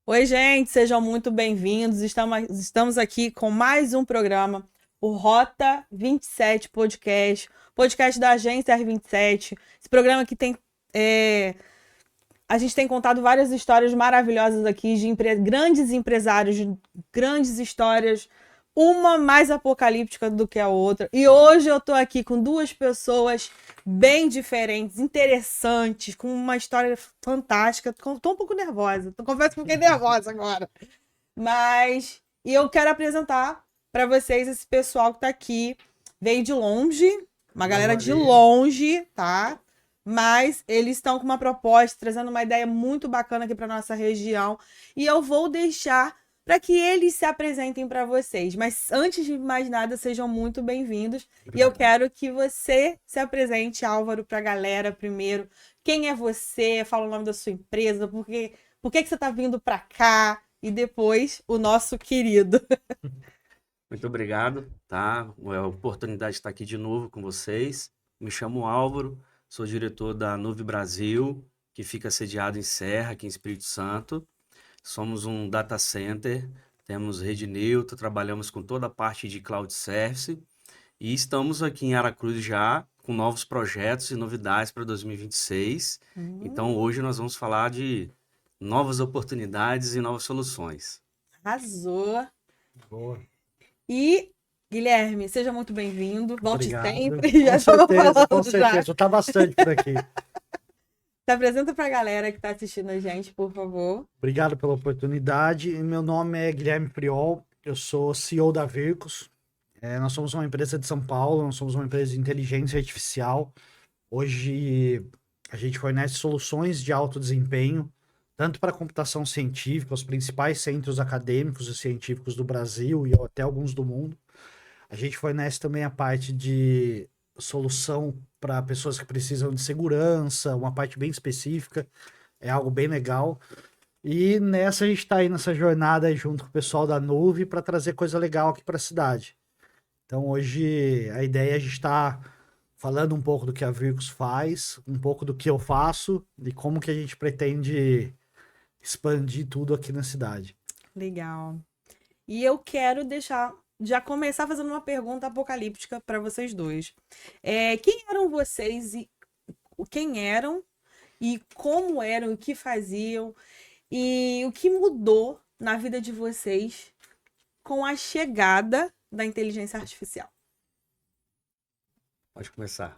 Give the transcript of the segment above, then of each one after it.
Oi, gente, sejam muito bem-vindos. Estamos aqui com mais um programa, o Rota 27 Podcast, podcast da agência R27. Esse programa que tem. é, a gente tem contado várias histórias maravilhosas aqui de grandes empresários, de grandes histórias, uma mais apocalíptica do que a outra. E hoje eu tô aqui com duas pessoas bem diferentes, interessantes, com uma história fantástica. Tô um pouco nervosa. Confesso que fiquei nervosa agora. Mas e eu quero apresentar para vocês esse pessoal que tá aqui. Veio de longe, uma galera de longe, tá? Mas eles estão com uma proposta, trazendo uma ideia muito bacana aqui para nossa região. E eu vou deixar para que eles se apresentem para vocês. Mas antes de mais nada, sejam muito bem-vindos. E eu quero que você se apresente, Álvaro, para a galera primeiro. Quem é você? Fala o nome da sua empresa, por que você está vindo para cá? E depois o nosso querido. Muito obrigado, tá? É a oportunidade de estar aqui de novo com vocês. Me chamo Álvaro, sou diretor da Nuve Brasil, que fica sediado em Serra, aqui em Espírito Santo. Somos um data center, temos rede neutra, trabalhamos com toda a parte de cloud service e estamos aqui em Aracruz já com novos projetos e novidades para 2026. Então, hoje nós vamos falar de novas oportunidades e novas soluções. Arrasou. Boa, E, Guilherme, seja muito bem-vindo. Volte obrigado. sempre. Com Já estava certeza, com falando já. certeza. Já tá bastante por aqui. Se apresenta para a galera que está assistindo a gente, por favor. Obrigado pela oportunidade. Meu nome é Guilherme Priol, eu sou CEO da Vircos. Nós somos uma empresa de São Paulo, nós somos uma empresa de inteligência artificial. Hoje a gente fornece soluções de alto desempenho, tanto para computação científica, os principais centros acadêmicos e científicos do Brasil e até alguns do mundo. A gente fornece também a parte de solução para pessoas que precisam de segurança, uma parte bem específica, é algo bem legal. E nessa a gente está aí nessa jornada aí junto com o pessoal da Nuve para trazer coisa legal aqui para a cidade. Então hoje a ideia é a gente estar falando um pouco do que a Vircos faz, um pouco do que eu faço e como que a gente pretende expandir tudo aqui na cidade. Legal. E eu quero já começar fazendo uma pergunta apocalíptica para vocês dois. Quem eram vocês e quem eram e como eram, o que faziam e o que mudou na vida de vocês com a chegada da inteligência artificial? Pode começar.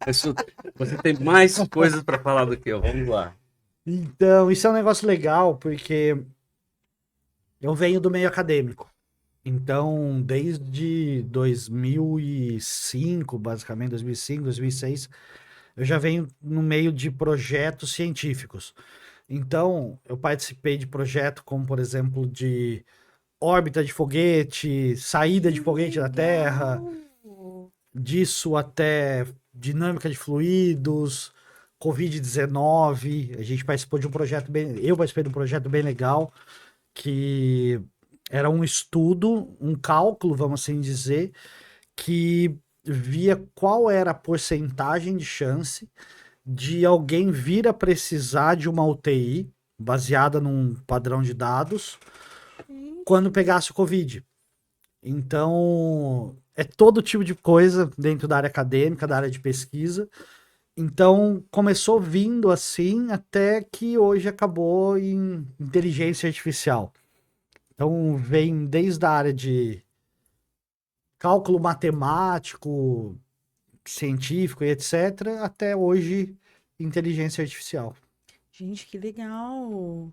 Isso- Você tem mais coisas para falar do que eu. Vamos lá. Então, isso é um negócio legal porque eu venho do meio acadêmico. Então, desde 2005, basicamente, 2005, 2006, eu já venho no meio de projetos científicos. Então, eu participei de projetos como, por exemplo, de órbita de foguete, saída de foguete da Terra, disso até dinâmica de fluidos, Covid-19. A gente participou de um projeto bem. Eu participei de um projeto bem legal, que era um estudo, um cálculo, vamos assim dizer, que via qual era a porcentagem de chance de alguém vir a precisar de uma UTI baseada num padrão de dados quando pegasse o Covid. Então, é todo tipo de coisa dentro da área acadêmica, da área de pesquisa. Então, começou vindo assim até que hoje acabou em inteligência artificial. Então, vem desde a área de cálculo matemático, científico e etc., até hoje, inteligência artificial. Gente, que legal.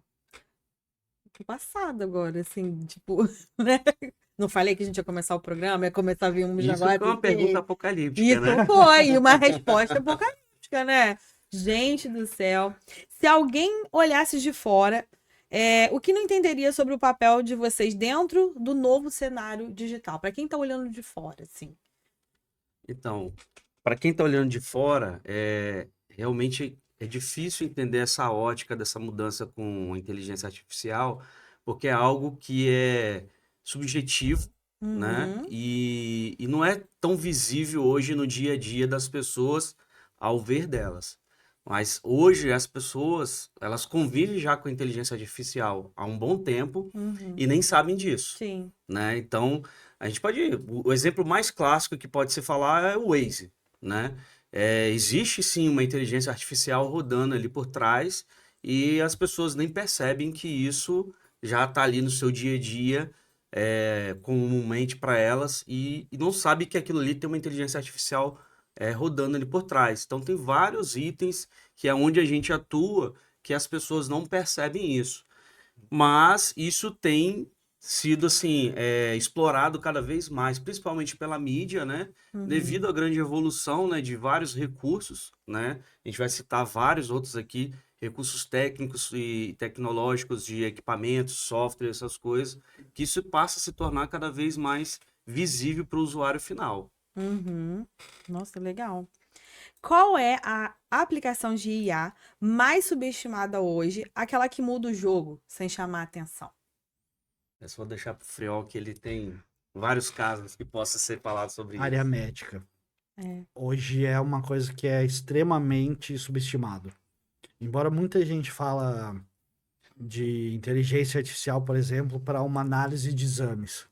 Tô passada agora, assim, tipo, né? Não falei que a gente ia começar o programa, ia começar a vir um Isso agora. foi uma pergunta apocalíptica, Isso né? foi, uma resposta apocalíptica, né? Gente do céu. Se alguém olhasse de fora, o que não entenderia sobre o papel de vocês dentro do novo cenário digital? Para quem tá olhando de fora, assim. Então, para quem está olhando de fora, realmente é difícil entender essa ótica dessa mudança com a inteligência artificial, porque é algo que é subjetivo, né? Uhum. E não é tão visível hoje no dia a dia das pessoas ao ver delas. Mas hoje as pessoas, elas convivem já com a inteligência artificial há um bom tempo e nem sabem disso, Sim. né? Então, a gente pode... O exemplo mais clássico que pode se falar é o Waze, né? Existe sim uma inteligência artificial rodando ali por trás e as pessoas nem percebem que isso já está ali no seu dia a dia, comumente para elas e não sabe que aquilo ali tem uma inteligência artificial rodando ali por trás. Então tem vários itens que é onde a gente atua que as pessoas não percebem isso. Mas isso tem sido assim explorado cada vez mais, principalmente pela mídia, né? Devido à grande evolução, né, de vários recursos, né? A gente vai citar vários outros aqui, recursos técnicos e tecnológicos de equipamentos, software, essas coisas, que isso passa a se tornar cada vez mais visível para o usuário final. Uhum. Nossa, legal. Qual é a aplicação de IA mais subestimada hoje, aquela que muda o jogo sem chamar a atenção? É só deixar para o Friol que ele tem vários casos que possa ser falado sobre isso. Área médica. É. Hoje é uma coisa que é extremamente subestimado. Embora muita gente fala de inteligência artificial, por exemplo, para uma análise de exames.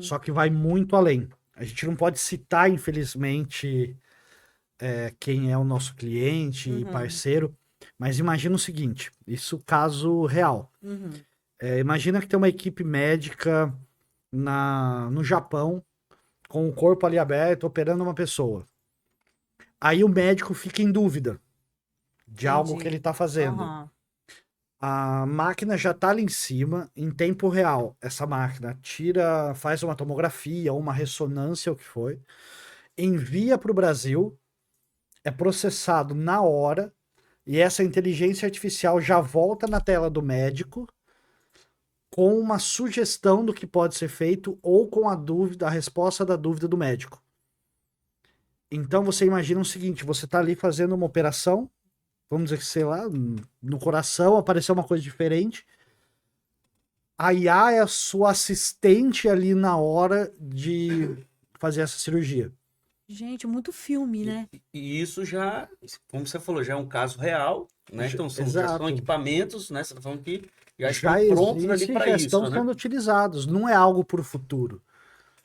Só que vai muito além. A gente não pode citar, infelizmente, quem é o nosso cliente e parceiro, mas imagina o seguinte, isso caso real. Imagina que tem uma equipe médica no Japão, com o corpo ali aberto, operando uma pessoa. Aí o médico fica em dúvida de algo que ele está fazendo. Aham. A máquina já está ali em cima, em tempo real. Essa máquina faz uma tomografia, uma ressonância, o que foi, envia para o Brasil, é processado na hora, e essa inteligência artificial já volta na tela do médico com uma sugestão do que pode ser feito ou com a resposta da dúvida do médico. Então você imagina o seguinte, você está ali fazendo uma operação, vamos dizer que, sei lá, no coração apareceu uma coisa diferente. A IA é a sua assistente ali na hora de fazer essa cirurgia. Gente, muito filme, né? E isso já, como você falou, já é um caso real, né? Então já são Exato. equipamentos, né? Você está falando que já Já estão prontos ali existe, para já isso, estão né? sendo utilizados. Não é algo para o futuro.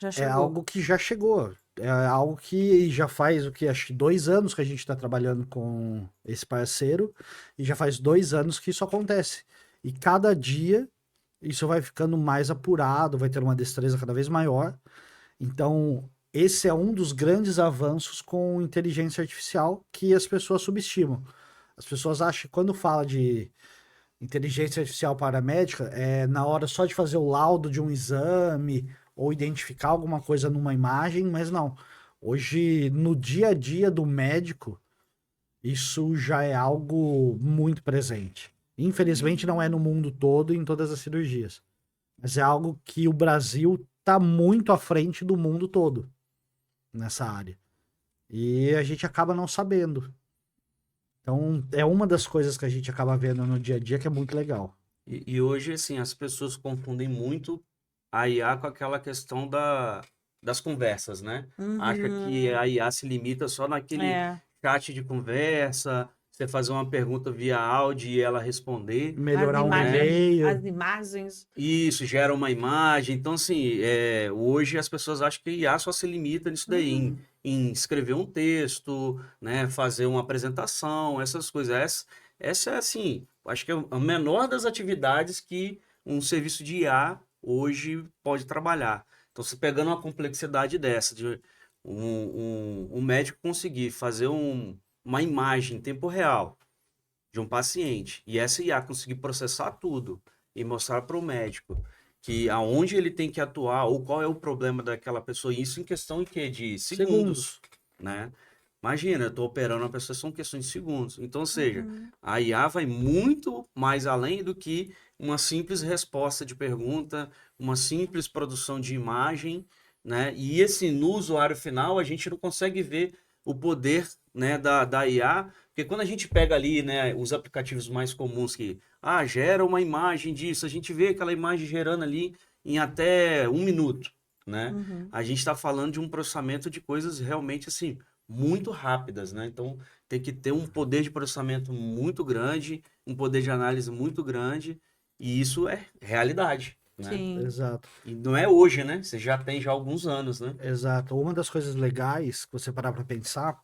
Já É chegou. algo que já chegou. É algo que já faz acho que 2 anos que a gente está trabalhando com esse parceiro e já faz 2 anos que isso acontece. E cada dia isso vai ficando mais apurado, vai ter uma destreza cada vez maior. Então, esse é um dos grandes avanços com inteligência artificial que as pessoas subestimam. As pessoas acham que quando fala de inteligência artificial para a médica, é na hora só de fazer o laudo de um exame ou identificar alguma coisa numa imagem, mas não. Hoje, no dia a dia do médico, isso já é algo muito presente. Infelizmente, não é no mundo todo em todas as cirurgias, mas é algo que o Brasil está muito à frente do mundo todo nessa área. E a gente acaba não sabendo. Então, é uma das coisas que a gente acaba vendo no dia a dia que é muito legal. E hoje, assim, as pessoas confundem muito a IA com aquela questão das conversas, né? Acha que a IA se limita só naquele É. chat de conversa, você fazer uma pergunta via áudio e ela responder. Melhorar um imagens, e-mail. as imagens. Isso gera uma imagem. Então, assim, hoje as pessoas acham que IA só se limita nisso daí, em escrever um texto, né, fazer uma apresentação, essas coisas. Essa é, assim, acho que é a menor das atividades que um serviço de IA hoje pode trabalhar. Então, se pegando uma complexidade dessa, de um médico conseguir fazer uma imagem em tempo real de um paciente e essa IA conseguir processar tudo e mostrar para o médico que aonde ele tem que atuar ou qual é o problema daquela pessoa, isso em questão de segundos, né? Imagina, eu estou operando uma pessoa, são questões de segundos. Então, ou seja, a IA vai muito mais além do que uma simples resposta de pergunta, uma simples produção de imagem, né? E esse, no usuário final, a gente não consegue ver o poder, né, da IA, porque quando a gente pega ali, né, os aplicativos mais comuns que, gera uma imagem disso, a gente vê aquela imagem gerando ali em até 1 minuto, né? A gente está falando de um processamento de coisas realmente, assim, muito rápidas, né? Então, tem que ter um poder de processamento muito grande, um poder de análise muito grande, e isso é realidade, né? Sim. Exato, E não é hoje, né? Você já tem já alguns anos, né? exato. Uma das coisas legais que você parar para pensar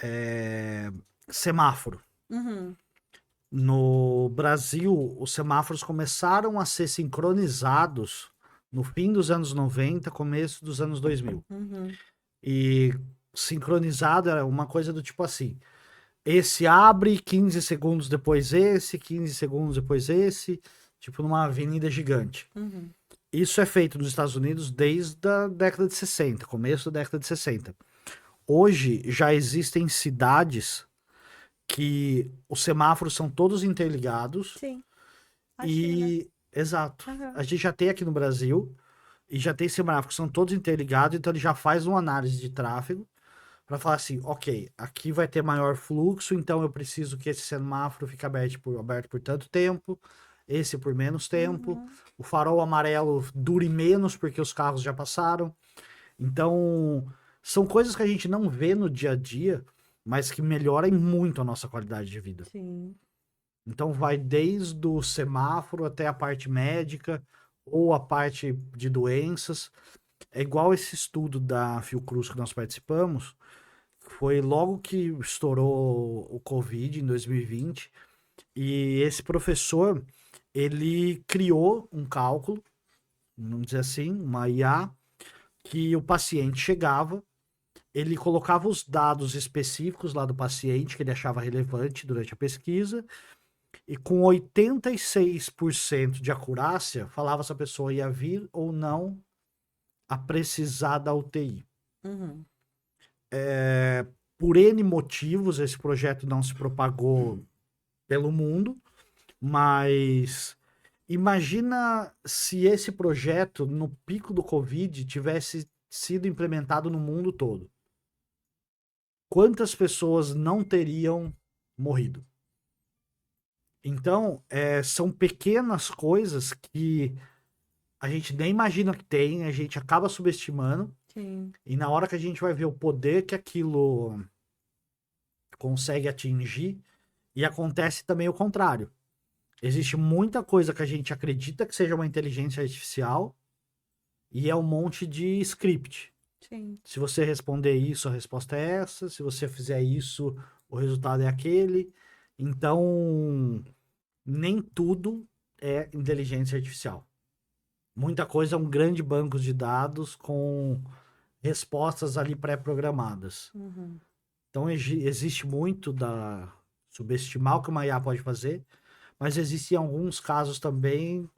é semáforo. Uhum. No Brasil, os semáforos começaram a ser sincronizados no fim dos anos 90, começo dos anos 2000. Uhum. E sincronizado era uma coisa do tipo assim: esse abre 15 segundos depois esse, 15 segundos depois esse, tipo numa avenida gigante. Uhum. Isso é feito nos Estados Unidos desde a década de 60, começo da década de 60. Hoje já existem cidades que os semáforos são todos interligados Sim. A China. e. Exato. Uhum. A gente já tem aqui no Brasil e já tem semáforos que são todos interligados, então ele já faz uma análise de tráfego para falar assim, ok, aqui vai ter maior fluxo, então eu preciso que esse semáforo fique aberto por tanto tempo, esse por menos tempo, Uhum. o farol amarelo dure menos porque os carros já passaram. Então, são coisas que a gente não vê no dia a dia, mas que melhoram muito a nossa qualidade de vida. Sim. Então, vai desde o semáforo até a parte médica ou a parte de doenças. É igual esse estudo da Fiocruz que nós participamos, foi logo que estourou o Covid em 2020, e esse professor, ele criou um cálculo, vamos dizer assim, uma IA, que o paciente chegava, ele colocava os dados específicos lá do paciente que ele achava relevante durante a pesquisa, e com 86% de acurácia, falava se a pessoa ia vir ou não a precisar da UTI. Uhum. Por N motivos, esse projeto não se propagou pelo mundo, mas imagina se esse projeto, no pico do Covid, tivesse sido implementado no mundo todo. Quantas pessoas não teriam morrido? Então, são pequenas coisas que a gente nem imagina que tem, a gente acaba subestimando, Sim. e na hora que a gente vai ver o poder que aquilo consegue atingir, e acontece também o contrário. Existe muita coisa que a gente acredita que seja uma inteligência artificial e é um monte de script. Sim. Se você responder isso, a resposta é essa. Se você fizer isso, o resultado é aquele. Então, nem tudo é inteligência artificial. Muita coisa é um grande banco de dados com respostas ali pré-programadas. Uhum. Então, existe muito da subestimar o que uma IA pode fazer, mas existem alguns casos também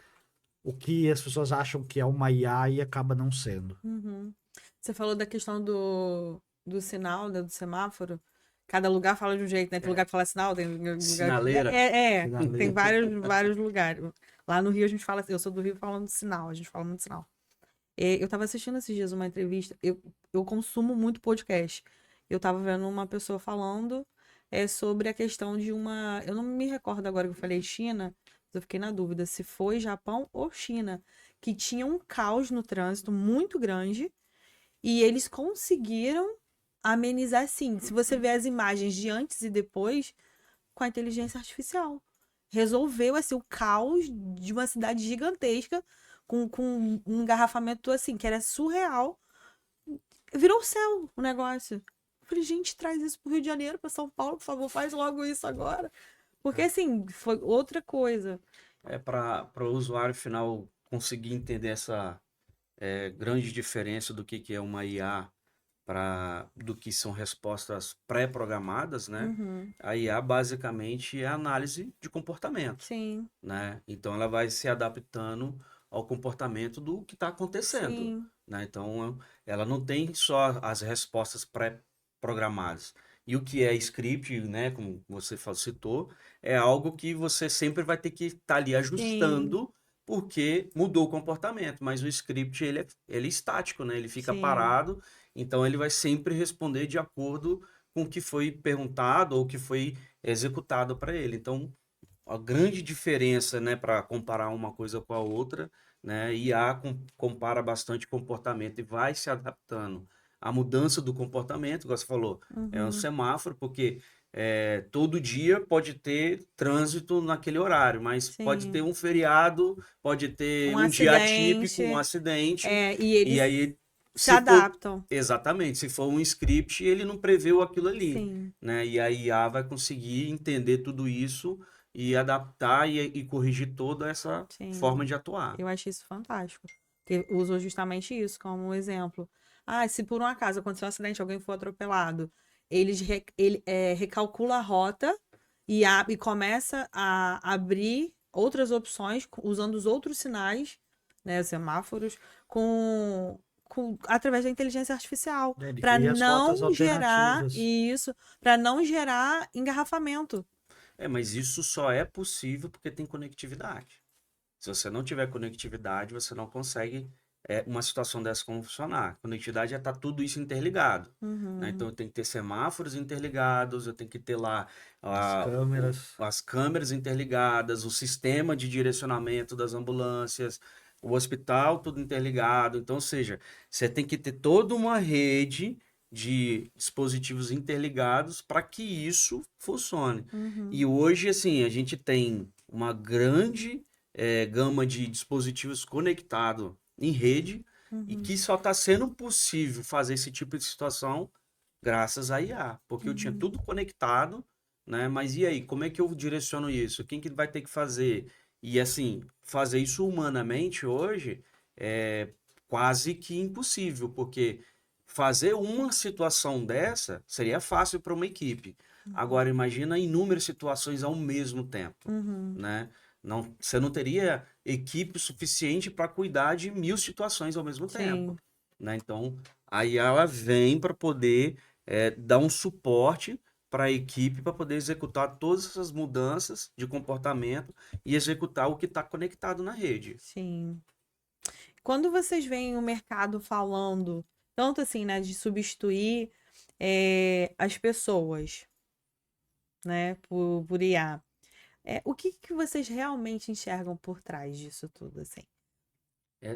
o que as pessoas acham que é uma IA e acaba não sendo. Uhum. Você falou da questão do sinal, né, do semáforo. Cada lugar fala de um jeito, né? Tem lugar que fala sinal, tem lugar que... Sinaleira. Tem vários lugares. Lá no Rio a gente fala assim, eu sou do Rio falando sinal, a gente fala muito sinal. Eu tava assistindo esses dias uma entrevista, eu consumo muito podcast. Eu tava vendo uma pessoa falando sobre a questão de uma. Eu não me recordo agora que eu falei China, mas eu fiquei na dúvida se foi Japão ou China, que tinha um caos no trânsito muito grande e eles conseguiram amenizar, sim. Se você ver as imagens de antes e depois, com a inteligência artificial. Resolveu, assim, o caos de uma cidade gigantesca com um engarrafamento, assim, que era surreal. Virou o céu o negócio. Eu falei, gente, traz isso pro Rio de Janeiro, pra São Paulo, por favor, faz logo isso agora. Porque, assim, foi outra coisa. Para o usuário final conseguir entender essa grande diferença do que é uma IA do que são respostas pré-programadas, né? Uhum. A IA basicamente é análise de comportamento, Sim, né? Então ela vai se adaptando ao comportamento do que está acontecendo, sim, né? Então ela não tem só as respostas pré-programadas. E o que é script, né, como você citou, é algo que você sempre vai ter que estar ali sim, ajustando porque mudou o comportamento, mas o script ele é estático, né? Ele fica sim, parado, então ele vai sempre responder de acordo com o que foi perguntado ou o que foi executado para ele. Então, a grande diferença, né, para comparar uma coisa com a outra, né, IA compara bastante comportamento e vai se adaptando a mudança do comportamento, igual você falou, é um Uhum. semáforo, porque todo dia pode ter trânsito naquele horário, mas pode ter Sim. um feriado, pode ter Um um dia atípico, um acidente. acidente, E e eles aí, se se for, adaptam. exatamente, se for um script, ele não preveu aquilo ali, Sim, né? E a IA vai conseguir entender tudo isso e adaptar e corrigir toda essa sim. forma de atuar. Eu achei isso fantástico. Que usou justamente isso como um exemplo. Ah, se por um acaso acontecer um acidente, alguém for atropelado, ele recalcula a rota e começa a abrir outras opções usando os outros sinais, né, os semáforos, através da inteligência artificial, Ele para cria as rotas não gerar alternativas. isso, para não gerar engarrafamento. Mas isso só é possível porque tem conectividade. Se você não tiver conectividade, você não consegue uma situação dessa como funcionar. Conectividade é estar tudo isso interligado, né? Uhum, Então eu tenho que ter semáforos interligados, eu tenho que ter lá As câmeras. as câmeras interligadas, o sistema de direcionamento das ambulâncias, o hospital tudo interligado. Então, ou seja, você tem que ter toda uma rede de dispositivos interligados para que isso funcione. uhum, E hoje, assim, a gente tem uma grande gama de dispositivos conectados em rede e uhum, que só está sendo possível fazer esse tipo de situação graças à IA, porque eu tinha uhum. tudo conectado, né? Mas e aí, como é que eu direciono isso? Quem que vai ter que fazer? E assim, fazer isso humanamente hoje é quase que impossível, porque fazer uma situação dessa seria fácil para uma equipe. Agora, imagina inúmeras situações ao mesmo tempo, Uhum. né? Não, você não teria equipe suficiente para cuidar de 1000 situações ao mesmo tempo, Sim, né? Então, aí ela vem para poder dar um suporte para a equipe para poder executar todas essas mudanças de comportamento e executar o que está conectado na rede. sim. Quando vocês veem o mercado falando, tanto assim, né, de substituir as pessoas, né, por IA, o que que vocês realmente enxergam por trás disso tudo, assim?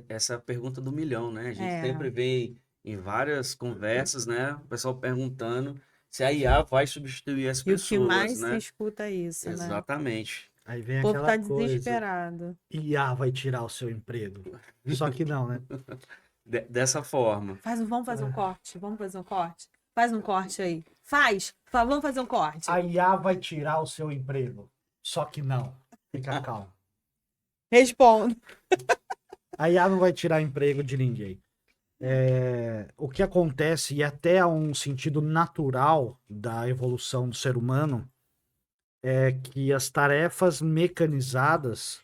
Essa é a pergunta do milhão, né? A gente É, sempre vê em várias conversas, né? O pessoal perguntando se a IA vai substituir as e o que pessoas, mais se né? escuta é isso, né? Exatamente. Aí O vem povo aquela tá coisa. desesperado. IA vai tirar o seu emprego. Só que não, né? Dessa forma. Vamos fazer um corte, vamos fazer um corte. Faz um corte aí. Vamos fazer um corte. A IA vai tirar o seu emprego. Só que não. Fica calmo. Respondo. A IA não vai tirar emprego de ninguém. O que acontece, e até um sentido natural da evolução do ser humano, é que as tarefas mecanizadas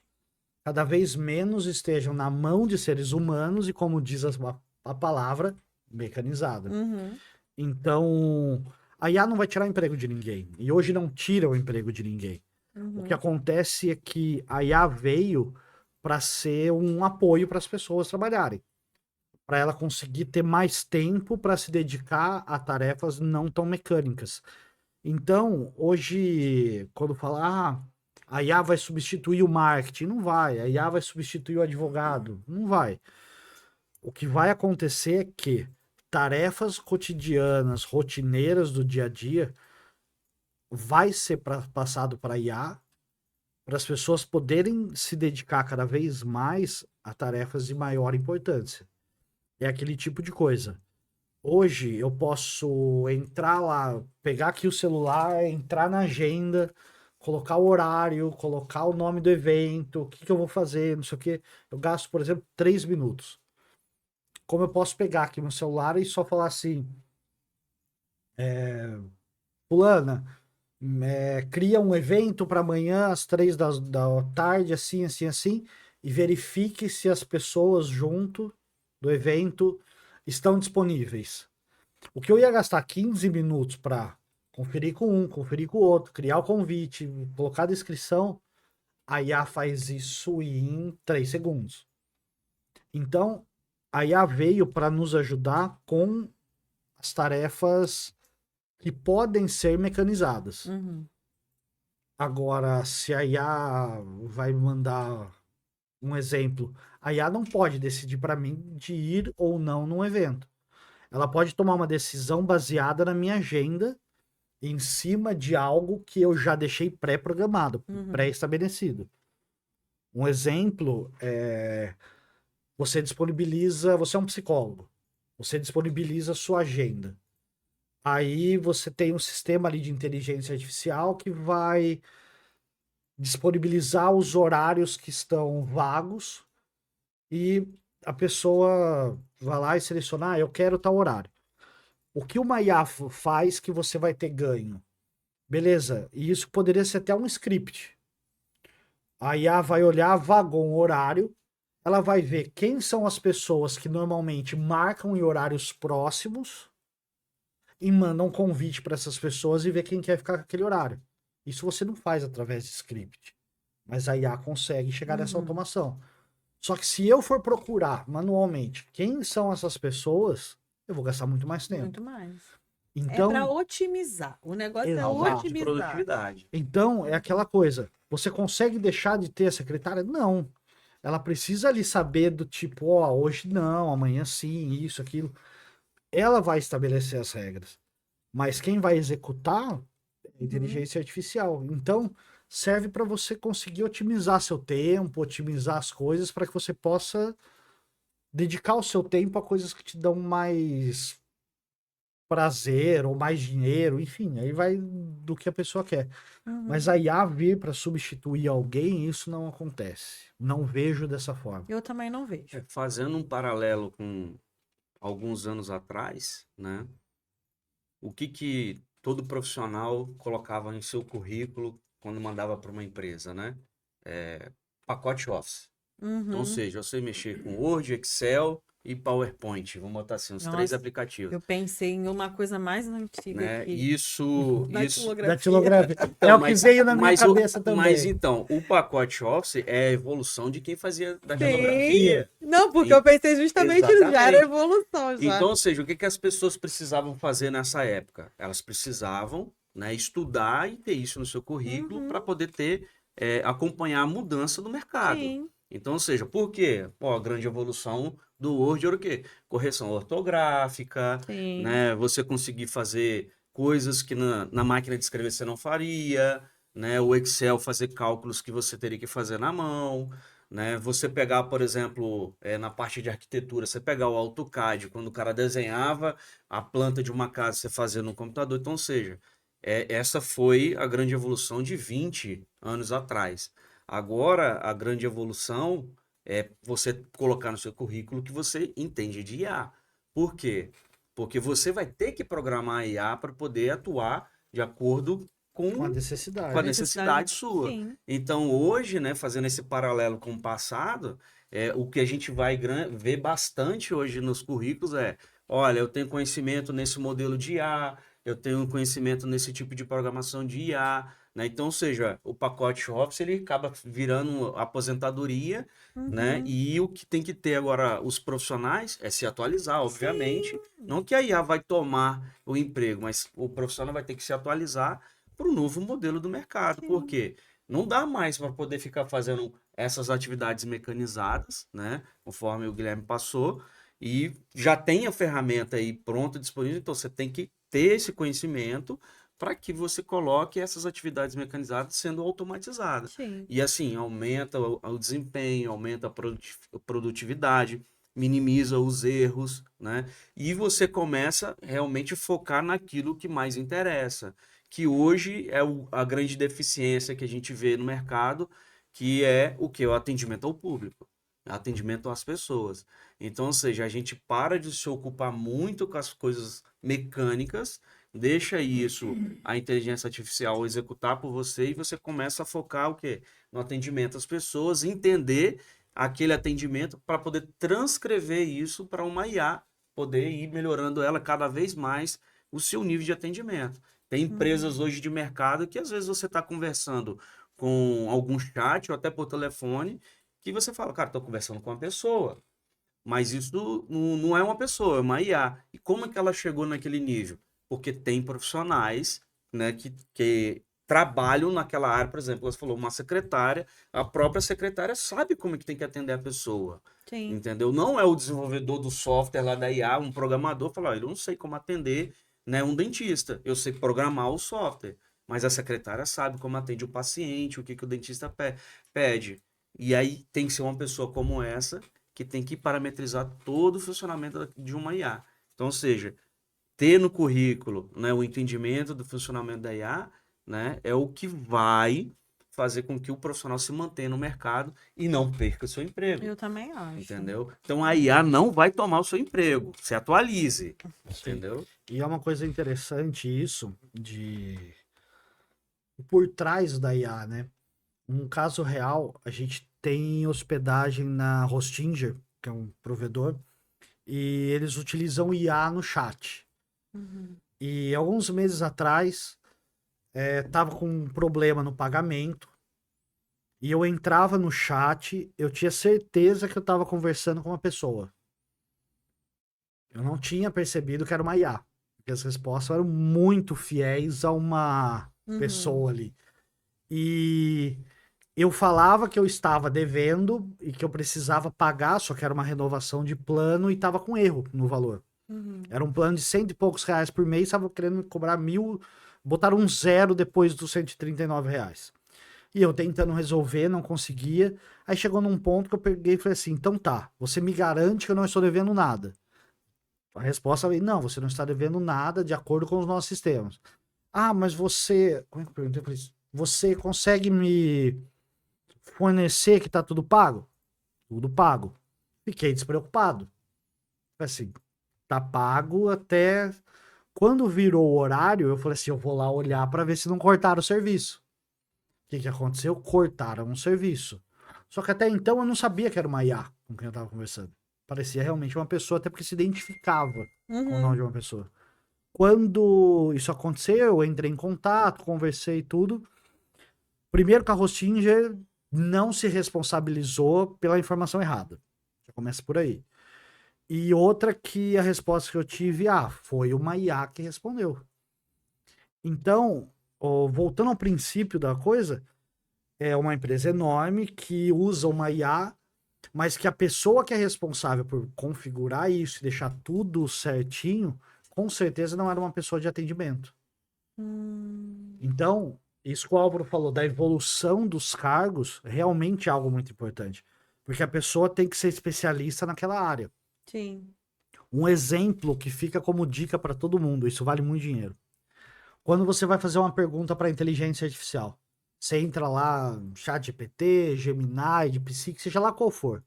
cada vez menos estejam na mão de seres humanos e, como diz a palavra, mecanizada. Uhum, Então, a IA não vai tirar emprego de ninguém. E hoje não tira o emprego de ninguém. O que uhum, acontece é que a IA veio para ser um apoio para as pessoas trabalharem, para ela conseguir ter mais tempo para se dedicar a tarefas não tão mecânicas. Então, hoje, quando fala, a IA vai substituir o marketing, não vai. A IA vai substituir o advogado, não vai. O que vai acontecer é que tarefas cotidianas, rotineiras do dia a dia, vai ser passado para a IA, para as pessoas poderem se dedicar cada vez mais a tarefas de maior importância. É aquele tipo de coisa. Hoje eu posso entrar lá, pegar aqui o celular, entrar na agenda, colocar o horário, colocar o nome do evento, o que que eu vou fazer, não sei o que. Eu gasto, por exemplo, 3 minutos. Como eu posso pegar aqui meu celular e só falar assim, fulana, cria um evento para amanhã às 3 da tarde, assim, assim, assim, e verifique se as pessoas junto do evento estão disponíveis. O que eu ia gastar 15 minutos para conferir com um, conferir com o outro, criar o convite, colocar a descrição, a IA faz isso em 3 segundos. Então, a IA veio para nos ajudar com as tarefas que podem ser mecanizadas. uhum. Agora, se a IA vai mandar um exemplo, a IA não pode decidir para mim de ir ou não num evento. ela pode tomar uma decisão baseada na minha agenda, em cima de algo que eu já deixei pré-programado, pré-estabelecido. Um exemplo é você é um psicólogo, você disponibiliza a sua agenda. Aí você tem um sistema ali de inteligência artificial que vai disponibilizar os horários que estão vagos e a pessoa vai lá e seleciona, eu quero tal horário. O que uma IA faz que você vai ter ganho? Beleza, e isso poderia ser até um script. A IA vai olhar, vagou um horário, ela vai ver quem são as pessoas que normalmente marcam em horários próximos e manda um convite para essas pessoas e ver quem quer ficar com aquele horário. Isso você não faz através de script, mas a IA consegue chegar nessa automação. Só que se eu for procurar manualmente quem são essas pessoas, eu vou gastar muito mais tempo. Muito mais. Então, É para otimizar. O negócio é Exato. De otimizar. produtividade. então é aquela coisa. Você consegue deixar de ter a secretária? Não. Ela precisa ali saber do tipo, ó, hoje não, amanhã sim, isso, aquilo. Ela vai estabelecer as regras. Mas quem vai executar é a inteligência artificial. Então, serve para você conseguir otimizar seu tempo, otimizar as coisas para que você possa dedicar o seu tempo a coisas que te dão mais prazer ou mais dinheiro, enfim, aí vai do que a pessoa quer. Mas a IA vir para substituir alguém, isso não acontece. Não vejo dessa forma. Eu também não vejo. Fazendo um paralelo com alguns anos atrás, né? O que todo profissional colocava em seu currículo quando mandava para uma empresa, né? Pacote Office. Então, ou seja, você mexer com Word, Excel e PowerPoint. Vamos botar assim, os 3 Nossa, aplicativos. Eu pensei em uma coisa mais antiga Né? aqui. Isso, Datilografia. Então, É o que veio na minha cabeça também. Mas então, o pacote Office é a evolução de quem fazia datilografia. Não, porque eu pensei justamente nisso, já era Exatamente. evolução já. Então, ou seja, o que as pessoas precisavam fazer nessa época? Elas precisavam, né, estudar e ter isso no seu currículo para poder ter, acompanhar a mudança do mercado. Sim. Então, ou seja, por quê? Pô, a grande evolução do Word era o quê? Correção ortográfica, Sim. né? Você conseguir fazer coisas que na máquina de escrever você não faria, né? O Excel fazer cálculos que você teria que fazer na mão, né? Você pegar, por exemplo, na parte de arquitetura, você pegar o AutoCAD, quando o cara desenhava a planta de uma casa, você fazia no computador. Então, ou seja, essa foi a grande evolução de 20 anos atrás. Agora, a grande evolução é você colocar no seu currículo que você entende de IA. Por quê? Porque você vai ter que programar a IA para poder atuar de acordo Com a com necessidade. a necessidade sua. Sim. Então, hoje, né, fazendo esse paralelo com o passado, o que a gente vai ver bastante hoje nos currículos olha, eu tenho conhecimento nesse modelo de IA, eu tenho conhecimento nesse tipo de programação de IA, né? Então, ou seja, o pacote Office ele acaba virando aposentadoria, né? E o que tem que ter agora os profissionais é se atualizar, obviamente. Não que a IA vai tomar o emprego, mas o profissional vai ter que se atualizar para o novo modelo do mercado. Por quê? Não dá mais para poder ficar fazendo essas atividades mecanizadas, né? Conforme o Guilherme passou, e já tem a ferramenta aí pronta, disponível, então você tem que ter esse conhecimento para que você coloque essas atividades mecanizadas sendo automatizadas. Sim. E assim, aumenta o desempenho, aumenta a produtividade, minimiza os erros, né? E você começa realmente a focar naquilo que mais interessa, que hoje é a grande deficiência que a gente vê no mercado, que é o que? O atendimento ao público, atendimento às pessoas. Então, ou seja, a gente para de se ocupar muito com as coisas mecânicas, deixa isso a inteligência artificial executar por você e você começa a focar o quê? No atendimento às pessoas, entender aquele atendimento para poder transcrever isso para uma IA, poder ir melhorando ela cada vez mais o seu nível de atendimento. Tem empresas hoje de mercado que às vezes você está conversando com algum chat ou até por telefone que você fala, cara, estou conversando com uma pessoa, mas isso não é uma pessoa, é uma IA. E como é que ela chegou naquele nível? Porque tem profissionais, né, que trabalham naquela área, por exemplo, você falou uma secretária, a própria secretária sabe como é que tem que atender a pessoa, Sim. entendeu? Não é o desenvolvedor do software lá da IA, um programador, falar, "Olha, eu não sei como atender, né, um dentista, eu sei programar o software, mas a secretária sabe como atende o paciente, o que que o dentista pede. E aí tem que ser uma pessoa como essa que tem que parametrizar todo o funcionamento de uma IA. Então, ou seja, ter no currículo, né, o entendimento do funcionamento da IA, né, é o que vai fazer com que o profissional se mantenha no mercado e não perca o seu emprego. Eu também acho. Entendeu? Então a IA não vai tomar o seu emprego. Se atualize. Entendeu? E é uma coisa interessante isso de por trás da IA, né? Um caso real, a gente tem hospedagem na Hostinger, que é um provedor, e eles utilizam IA no chat. Uhum. E alguns meses atrás, tava com um problema no pagamento, e eu entrava no chat, eu tinha certeza que eu tava conversando com uma pessoa. Eu não tinha percebido que era uma IA, porque as respostas eram muito fiéis a uma pessoa ali. E eu falava que eu estava devendo e que eu precisava pagar, só que era uma renovação de plano e estava com erro no valor. Uhum. Era um plano de R$100 e poucos por mês, estava querendo me cobrar 1.000, botaram um zero depois dos R$139. E eu tentando resolver, não conseguia. Aí chegou num ponto que eu peguei e falei assim, então tá, você me garante que eu não estou devendo nada? A resposta veio, não, você não está devendo nada de acordo com os nossos sistemas. Ah, mas você... Como é que eu perguntei? Eu falei, você consegue me fornecer que tá tudo pago? Tudo pago. Fiquei despreocupado. Assim, tá pago até... Quando virou o horário, eu falei assim, eu vou lá olhar para ver se não cortaram o serviço. O que que aconteceu? Cortaram o serviço. Só que até então eu não sabia que era uma IA com quem eu tava conversando. Parecia realmente uma pessoa, até porque se identificava com o nome de uma pessoa. Quando isso aconteceu, eu entrei em contato, conversei e tudo. Primeiro que a Hostinger não se responsabilizou pela informação errada. Já começa por aí. E outra que a resposta que eu tive, foi uma IA que respondeu. Então, voltando ao princípio da coisa, é uma empresa enorme que usa uma IA, mas que a pessoa que é responsável por configurar isso e deixar tudo certinho, com certeza não era uma pessoa de atendimento. Então, isso que o Álvaro falou da evolução dos cargos, realmente é algo muito importante. Porque a pessoa tem que ser especialista naquela área. Sim. Um exemplo que fica como dica para todo mundo, isso vale muito dinheiro. Quando você vai fazer uma pergunta para inteligência artificial, você entra lá, ChatGPT, Gemini, DeepSeek, seja lá qual for.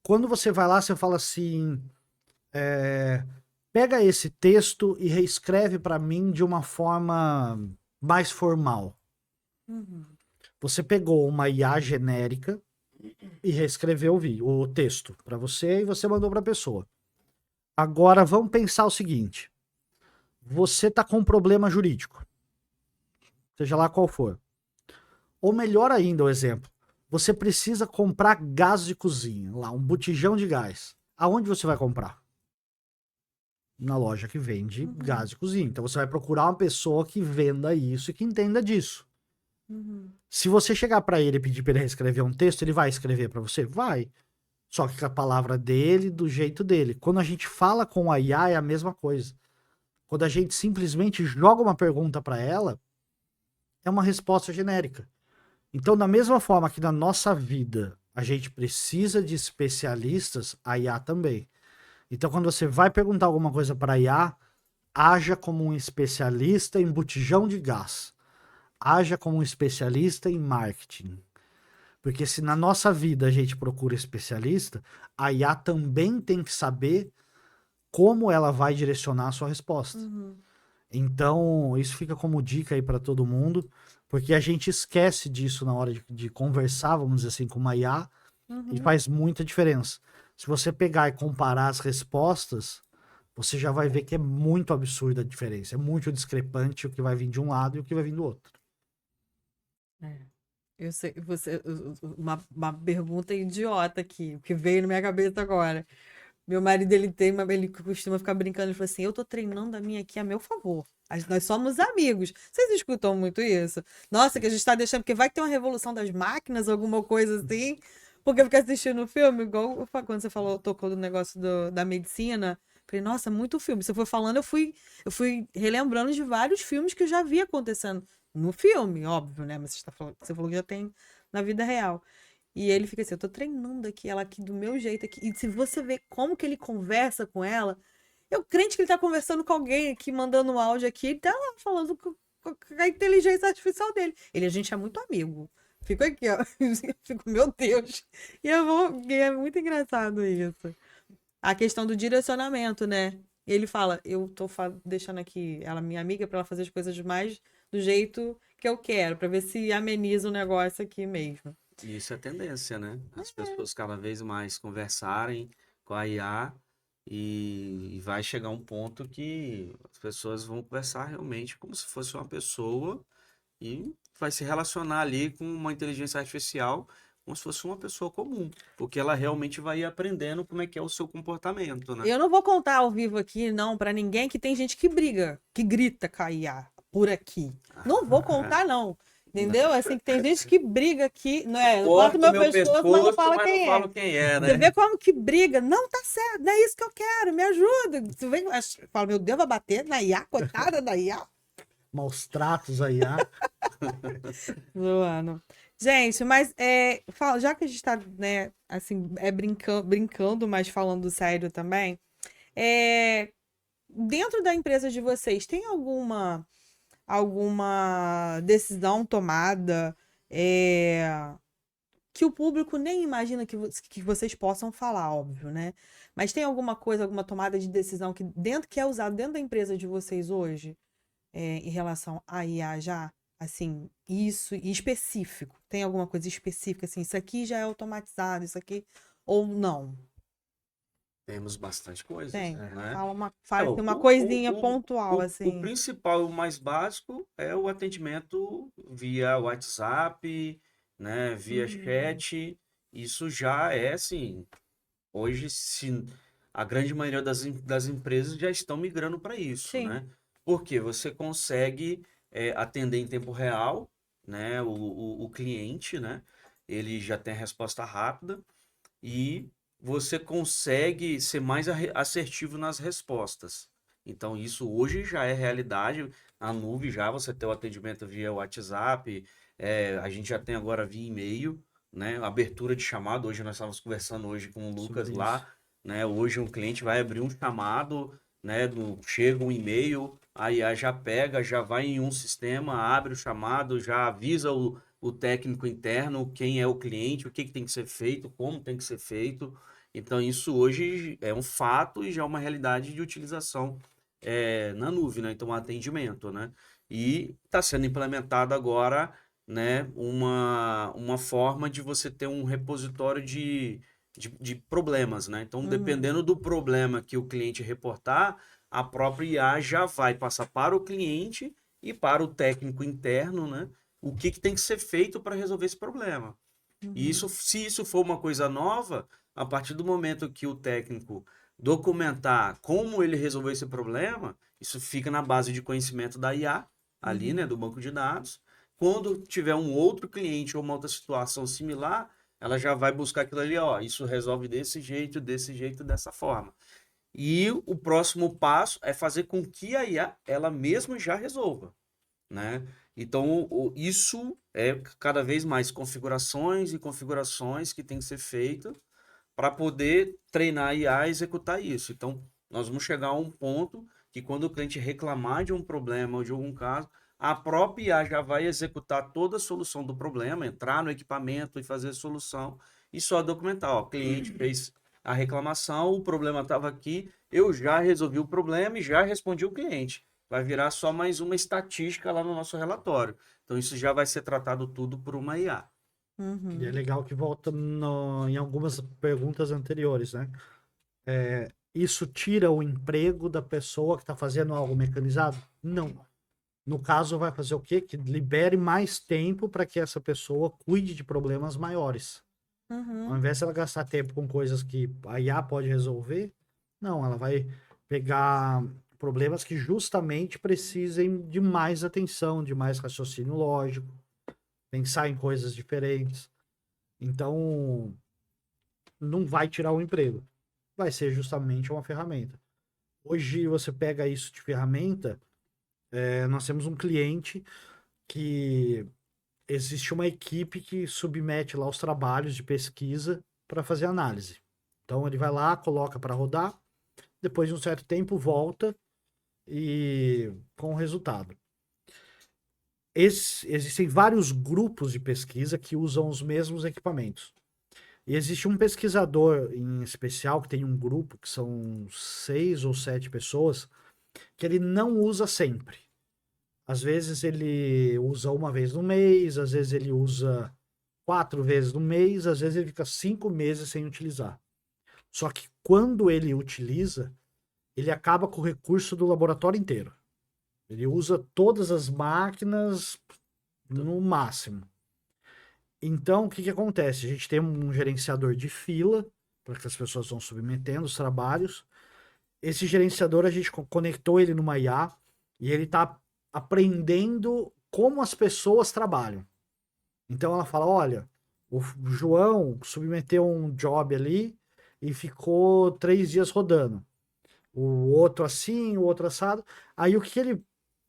Quando você vai lá, você fala assim, pega esse texto e reescreve para mim de uma forma mais formal. Você pegou uma IA genérica e reescreveu o texto para você e você mandou para a pessoa. Agora vamos pensar o seguinte: você tá com um problema jurídico, seja lá qual for. Ou melhor ainda, o exemplo, você precisa comprar gás de cozinha, lá, um botijão de gás. Aonde você vai comprar? Na loja que vende gás de cozinha. Então você vai procurar uma pessoa que venda isso e que entenda disso. Se você chegar para ele e pedir para ele reescrever um texto, ele vai escrever para você? Vai. Só que com a palavra dele, do jeito dele. Quando a gente fala com a IA, é a mesma coisa. Quando a gente simplesmente joga uma pergunta para ela, é uma resposta genérica. Então, da mesma forma que na nossa vida a gente precisa de especialistas, a IA também. Então, quando você vai perguntar alguma coisa para a IA, haja como um especialista em botijão de gás. Haja como um especialista em marketing. Porque se na nossa vida a gente procura especialista, a IA também tem que saber como ela vai direcionar a sua resposta. Então, isso fica como dica aí para todo mundo, porque a gente esquece disso na hora de conversar, vamos dizer assim, com uma IA, e faz muita diferença. Se você pegar e comparar as respostas, você já vai ver que é muito absurda a diferença. É muito discrepante o que vai vir de um lado e o que vai vir do outro. Eu sei, uma pergunta idiota aqui, que veio na minha cabeça agora. Meu marido, ele costuma ficar brincando, ele fala assim, eu tô treinando a minha aqui a meu favor. Nós somos amigos. Vocês escutam muito isso? Nossa, que a gente tá deixando, porque vai ter uma revolução das máquinas, alguma coisa assim. Porque eu fiquei assistindo o filme, igual quando você falou, tocou do negócio da medicina. Falei, nossa, muito filme. Você foi falando, eu fui relembrando de vários filmes que eu já vi acontecendo. No filme, óbvio, né? Mas você falou que já tem na vida real. E ele fica assim, eu tô treinando aqui, ela aqui do meu jeito aqui. E se você vê como que ele conversa com ela, eu crente que ele tá conversando com alguém aqui, mandando um áudio aqui, ele tá lá falando com a inteligência artificial dele. A gente é muito amigo. Fico aqui, ó. Fico, meu Deus. E é muito engraçado isso. A questão do direcionamento, né? Ele fala, eu tô deixando aqui ela minha amiga pra ela fazer as coisas mais do jeito que eu quero, pra ver se ameniza o negócio aqui mesmo. E isso é tendência, né? As pessoas cada vez mais conversarem com a IA e vai chegar um ponto que as pessoas vão conversar realmente como se fosse uma pessoa e vai se relacionar ali com uma inteligência artificial como se fosse uma pessoa comum, porque ela realmente vai ir aprendendo como é que é o seu comportamento, né? Eu não vou contar ao vivo aqui, não, pra ninguém, que tem gente que briga, que grita com a IA por aqui. Não vou contar, não. Entendeu? Assim, que tem gente que briga aqui, não é? Eu corto meu pescoço, mas não fala mas quem não é. falo quem é, Você né? vê como que briga? Não tá certo, não é isso que eu quero, me ajuda. Você vem, fala, meu Deus, vai bater na IA, coitada da IA. Maus tratos aí, Zoando. Gente, mas já que a gente tá, né, assim, brincando, mas falando sério também, dentro da empresa de vocês, tem alguma decisão tomada que o público nem imagina que vocês possam falar, óbvio, né? Mas tem alguma coisa, alguma tomada de decisão que é usado dentro da empresa de vocês hoje, em relação à IA já? Assim, isso em específico. Tem alguma coisa específica, assim, isso aqui já é automatizado, isso aqui, ou não? Temos bastante coisas, Tem. né? Fala assim, uma coisinha pontual, O assim. principal e o mais básico é o atendimento via WhatsApp, né, via chat. Isso já é assim. Hoje, a grande maioria das empresas já estão migrando para isso, Sim. né? Porque você consegue atender em tempo real, né, o cliente, né? Ele já tem a resposta rápida e você consegue ser mais assertivo nas respostas. Então, isso hoje já é realidade. Na nuvem já você tem o atendimento via WhatsApp, a gente já tem agora via e-mail, né? Abertura de chamado. Hoje nós estávamos conversando hoje com o Lucas Sobre lá, né? Hoje um cliente vai abrir um chamado, né? Chega um e-mail, aí já pega, já vai em um sistema, abre o chamado, já avisa o técnico interno, quem é o cliente, o que tem que ser feito, como tem que ser feito. Então, isso hoje é um fato e já é uma realidade de utilização na nuvem, né? Então, atendimento, né? E está sendo implementado agora, né, uma forma de você ter um repositório de problemas, né? Então, dependendo do problema que o cliente reportar, a própria IA já vai passar para o cliente e para o técnico interno, né? O que tem que ser feito para resolver esse problema. E isso, se isso for uma coisa nova, a partir do momento que o técnico documentar como ele resolveu esse problema, isso fica na base de conhecimento da IA, ali, né, do banco de dados. Quando tiver um outro cliente ou uma outra situação similar, ela já vai buscar aquilo ali, ó, isso resolve desse jeito, dessa forma. E o próximo passo é fazer com que a IA, ela mesma já resolva, né? Então, isso é cada vez mais configurações e configurações que tem que ser feita para poder treinar a IA a executar isso. Então, nós vamos chegar a um ponto que quando o cliente reclamar de um problema ou de algum caso, a própria IA já vai executar toda a solução do problema, entrar no equipamento e fazer a solução e só documentar. Ó, o cliente fez a reclamação, o problema estava aqui, eu já resolvi o problema e já respondi o cliente. Vai virar só mais uma estatística lá no nosso relatório. Então, isso já vai ser tratado tudo por uma IA. E é legal que volta em algumas perguntas anteriores, né? Isso tira o emprego da pessoa que está fazendo algo mecanizado? Não. No caso, vai fazer o quê? Que libere mais tempo para que essa pessoa cuide de problemas maiores. Ao invés de ela gastar tempo com coisas que a IA pode resolver, não, ela vai pegar problemas que justamente precisem de mais atenção, de mais raciocínio lógico, pensar em coisas diferentes. Então, não vai tirar o emprego. Vai ser justamente uma ferramenta. Hoje, você pega isso de ferramenta, nós temos um cliente que existe uma equipe que submete lá os trabalhos de pesquisa para fazer análise. Então, ele vai lá, coloca para rodar, depois de um certo tempo volta e com o resultado. Existem vários grupos de pesquisa que usam os mesmos equipamentos. E existe um pesquisador em especial, que tem um grupo, que são 6 ou 7 pessoas, que ele não usa sempre. Às vezes ele usa uma vez no mês, às vezes ele usa 4 vezes no mês, às vezes ele fica 5 meses sem utilizar. Só que quando ele utiliza, ele acaba com o recurso do laboratório inteiro. Ele usa todas as máquinas no máximo. Então, o que acontece? A gente tem um gerenciador de fila, para que as pessoas vão submetendo os trabalhos. Esse gerenciador, a gente conectou ele numa IA, e ele está aprendendo como as pessoas trabalham. Então, ela fala, olha, o João submeteu um job ali e ficou 3 dias rodando. O outro assim, o outro assado. Aí, o que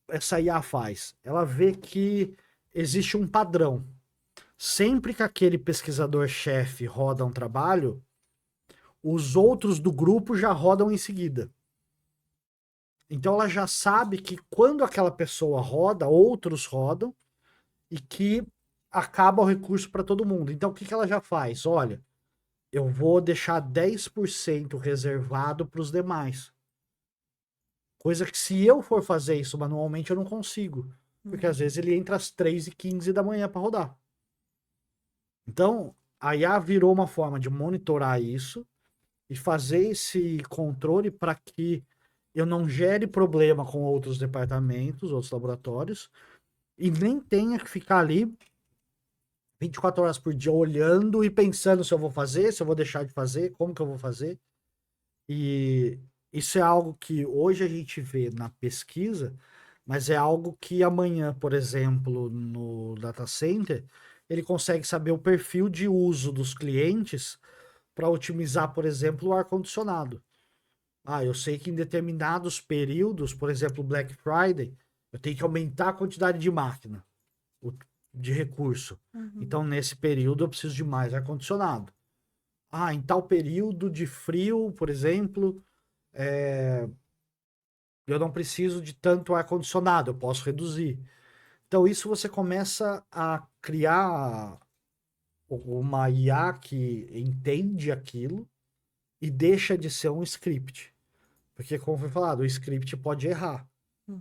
essa IA faz? Ela vê que existe um padrão. Sempre que aquele pesquisador-chefe roda um trabalho, os outros do grupo já rodam em seguida. Então ela já sabe que quando aquela pessoa roda, outros rodam e que acaba o recurso para todo mundo. Então o que ela já faz? Olha, eu vou deixar 10% reservado para os demais. Coisa que se eu for fazer isso manualmente eu não consigo. Porque às vezes ele entra às 3h15 da manhã para rodar. Então, a IA virou uma forma de monitorar isso e fazer esse controle para que eu não gere problema com outros departamentos, outros laboratórios, e nem tenha que ficar ali 24 horas por dia olhando e pensando se eu vou fazer, se eu vou deixar de fazer, como que eu vou fazer. E isso é algo que hoje a gente vê na pesquisa, mas é algo que amanhã, por exemplo, no data center, ele consegue saber o perfil de uso dos clientes para otimizar, por exemplo, o ar-condicionado. Eu sei que em determinados períodos, por exemplo, Black Friday, eu tenho que aumentar a quantidade de máquina, de recurso. Então, nesse período, eu preciso de mais ar-condicionado. Em tal período de frio, por exemplo, eu não preciso de tanto ar-condicionado, eu posso reduzir. Então, isso você começa a criar uma IA que entende aquilo e deixa de ser um script. Porque, como foi falado, o script pode errar.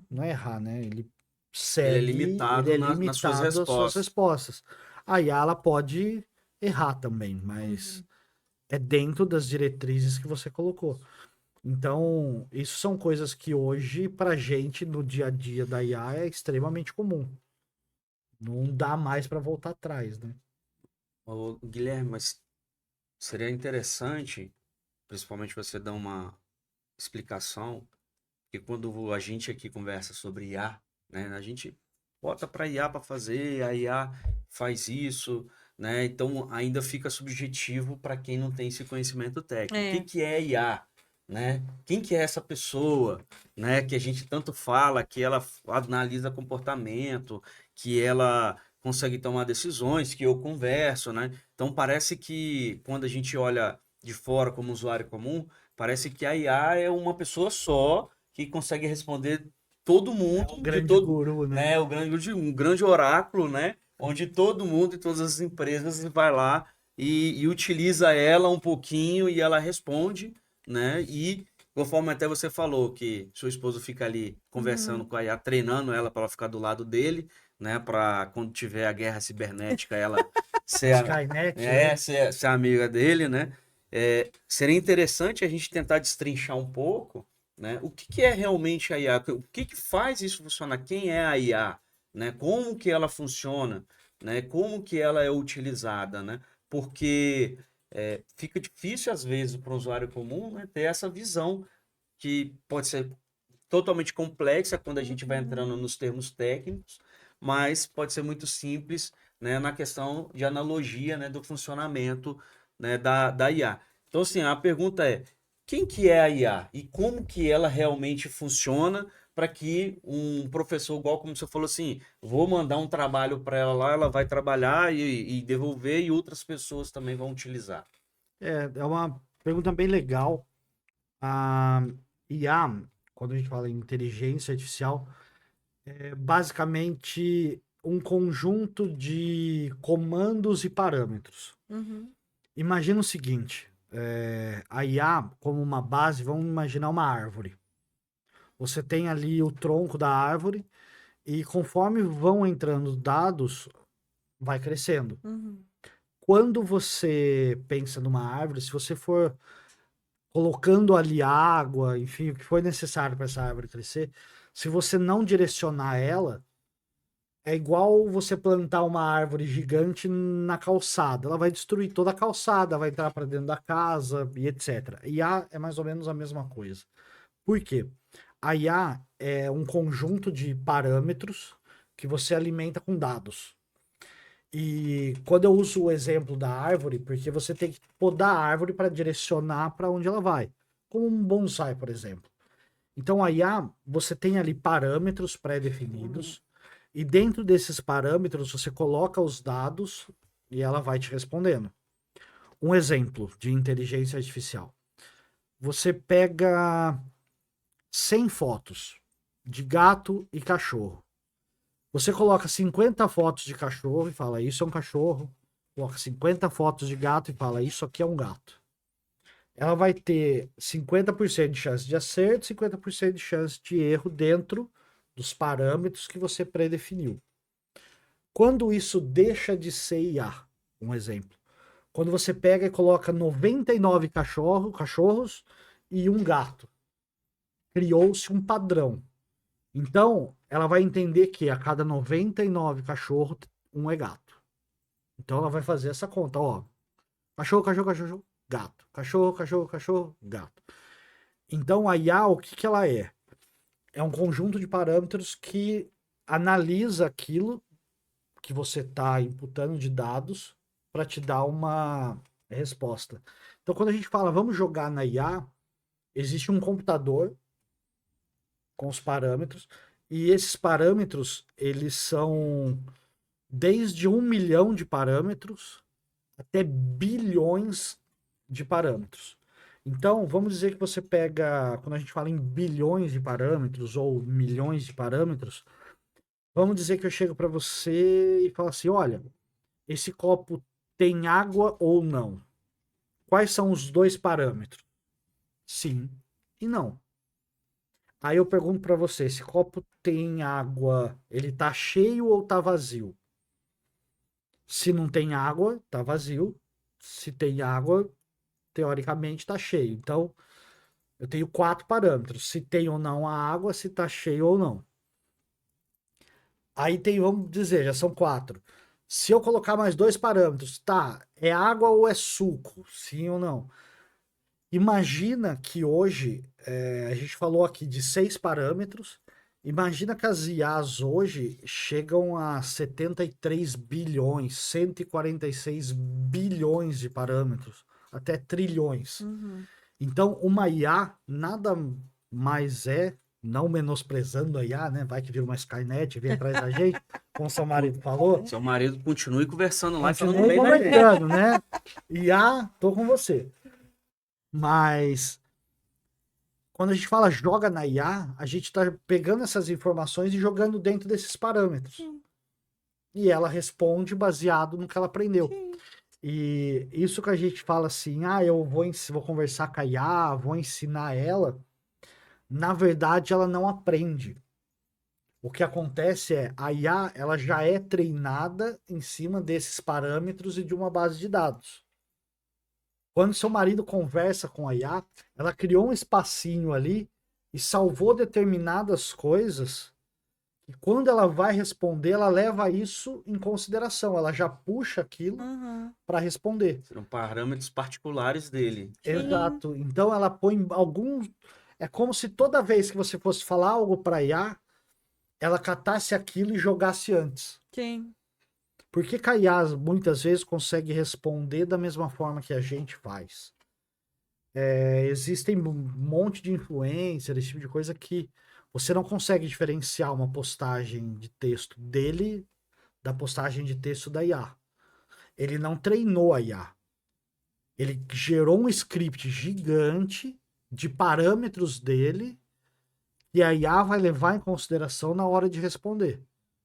Não é errar, né? Ele segue, Ele é limitado, nas suas às suas respostas. respostas. A IA, ela pode errar também, mas é dentro das diretrizes que você colocou. Então, isso são coisas que hoje, pra gente, no dia a dia da IA, é extremamente comum. Não dá mais para voltar atrás, né? Ô, Guilherme, mas seria interessante, principalmente você dar uma explicação, que quando a gente aqui conversa sobre IA, né, a gente bota para IA para fazer, a IA faz isso, né? Então ainda fica subjetivo para quem não tem esse conhecimento técnico. O que é IA? Né? Quem que é essa pessoa, né? Que a gente tanto fala, que ela analisa comportamento, que ela consegue tomar decisões, que eu converso, né? Então parece que quando a gente olha de fora como usuário comum, parece que a IA é uma pessoa só que consegue responder todo mundo, um grande guru, né? Um grande oráculo, né? Onde todo mundo e todas as empresas vai lá e utiliza ela um pouquinho e ela responde, né? E conforme até você falou que seu esposo fica ali conversando com a IA, treinando ela para ela ficar do lado dele, né? Para quando tiver a guerra cibernética ela ser, Skynet, né? ser amiga dele, né? Seria interessante a gente tentar destrinchar um pouco, né? O que é realmente a IA? O que faz isso funcionar? Quem é a IA? Né? Como que ela funciona? Né? Como que ela é utilizada? Né? porque fica difícil, às vezes, para o usuário comum, né, ter essa visão que pode ser totalmente complexa quando a gente vai entrando nos termos técnicos, mas pode ser muito simples, né, na questão de analogia, né, do funcionamento, né, da IA. Então, assim, a pergunta é, quem que é a IA e como que ela realmente funciona para que um professor, igual como você falou assim, vou mandar um trabalho para ela lá, ela vai trabalhar e devolver e outras pessoas também vão utilizar. É uma pergunta bem legal. A IA, quando a gente fala em inteligência artificial, é basicamente um conjunto de comandos e parâmetros. Uhum. Imagina o seguinte, a IA como uma base, vamos imaginar uma árvore. Você tem ali o tronco da árvore e conforme vão entrando dados, vai crescendo. Uhum. Quando você pensa numa árvore, se você for colocando ali água, enfim, o que foi necessário para essa árvore crescer, se você não direcionar ela, é igual você plantar uma árvore gigante na calçada. Ela vai destruir toda a calçada, vai entrar para dentro da casa e etc. IA é mais ou menos a mesma coisa. Por quê? A IA é um conjunto de parâmetros que você alimenta com dados. E quando eu uso o exemplo da árvore, porque você tem que podar a árvore para direcionar para onde ela vai, como um bonsai, por exemplo. Então a IA, você tem ali parâmetros pré-definidos, e dentro desses parâmetros você coloca os dados e ela vai te respondendo. Um exemplo de inteligência artificial. Você pega 100 fotos de gato e cachorro. Você coloca 50 fotos de cachorro e fala, isso é um cachorro. Coloca 50 fotos de gato e fala, isso aqui é um gato. Ela vai ter 50% de chance de acerto, 50% de chance de erro dentro dos parâmetros que você predefiniu. Quando isso deixa de ser IA, um exemplo. Quando você pega e coloca 99 cachorros e um gato. Criou-se um padrão. Então, ela vai entender que a cada 99 cachorros, um é gato. Então, ela vai fazer essa conta, ó. Cachorro, cachorro, cachorro, gato. Cachorro, cachorro, cachorro, gato. Então, a IA, o que que ela é? É um conjunto de parâmetros que analisa aquilo que você está imputando de dados para te dar uma resposta. Então, quando a gente fala, vamos jogar na IA, existe um computador com os parâmetros, e esses parâmetros, eles são desde 1 milhão de parâmetros até bilhões de parâmetros. Então, vamos dizer que você pega, quando a gente fala em bilhões de parâmetros ou milhões de parâmetros, vamos dizer que eu chego para você e falo assim, olha, esse copo tem água ou não? Quais são os dois parâmetros? Sim e não. Aí eu pergunto para você, esse copo tem água, ele tá cheio ou tá vazio? Se não tem água, tá vazio. Se tem água, teoricamente tá cheio. Então, eu tenho 4 parâmetros. Se tem ou não a água, se tá cheio ou não. Aí tem, vamos dizer, já são 4. Se eu colocar mais 2 parâmetros, tá, é água ou é suco? Sim ou não? Imagina que hoje, a gente falou aqui de 6 parâmetros, imagina que as IAs hoje chegam a 73 bilhões, 146 bilhões de parâmetros, até trilhões. Uhum. Então, uma IA nada mais é, não menosprezando a IA, né? Vai que vira uma Skynet, vem atrás da gente, como seu marido falou. Seu marido continue conversando lá e falando Continuei bem da gente. conversando, né? IA, tô com você. Mas quando a gente fala joga na IA, a gente está pegando essas informações e jogando dentro desses parâmetros. Sim. E ela responde baseado no que ela aprendeu. Sim. E isso que a gente fala assim, eu vou conversar com a IA, vou ensinar ela. Na verdade, ela não aprende. O que acontece é, a IA ela já é treinada em cima desses parâmetros e de uma base de dados. Quando seu marido conversa com a IA, ela criou um espacinho ali e salvou determinadas coisas E quando ela vai responder, ela leva isso em consideração. Ela já puxa aquilo Uhum. para responder. Serão parâmetros particulares dele. Sim. Exato. Então ela põe alguns. É como se toda vez que você fosse falar algo para IA, ela catasse aquilo e jogasse antes. Sim. Porque a IA muitas vezes consegue responder da mesma forma que a gente faz. Existem um monte de influencer, esse tipo de coisa que você não consegue diferenciar uma postagem de texto dele da postagem de texto da IA. Ele não treinou a IA. Ele gerou um script gigante de parâmetros dele e a IA vai levar em consideração na hora de responder.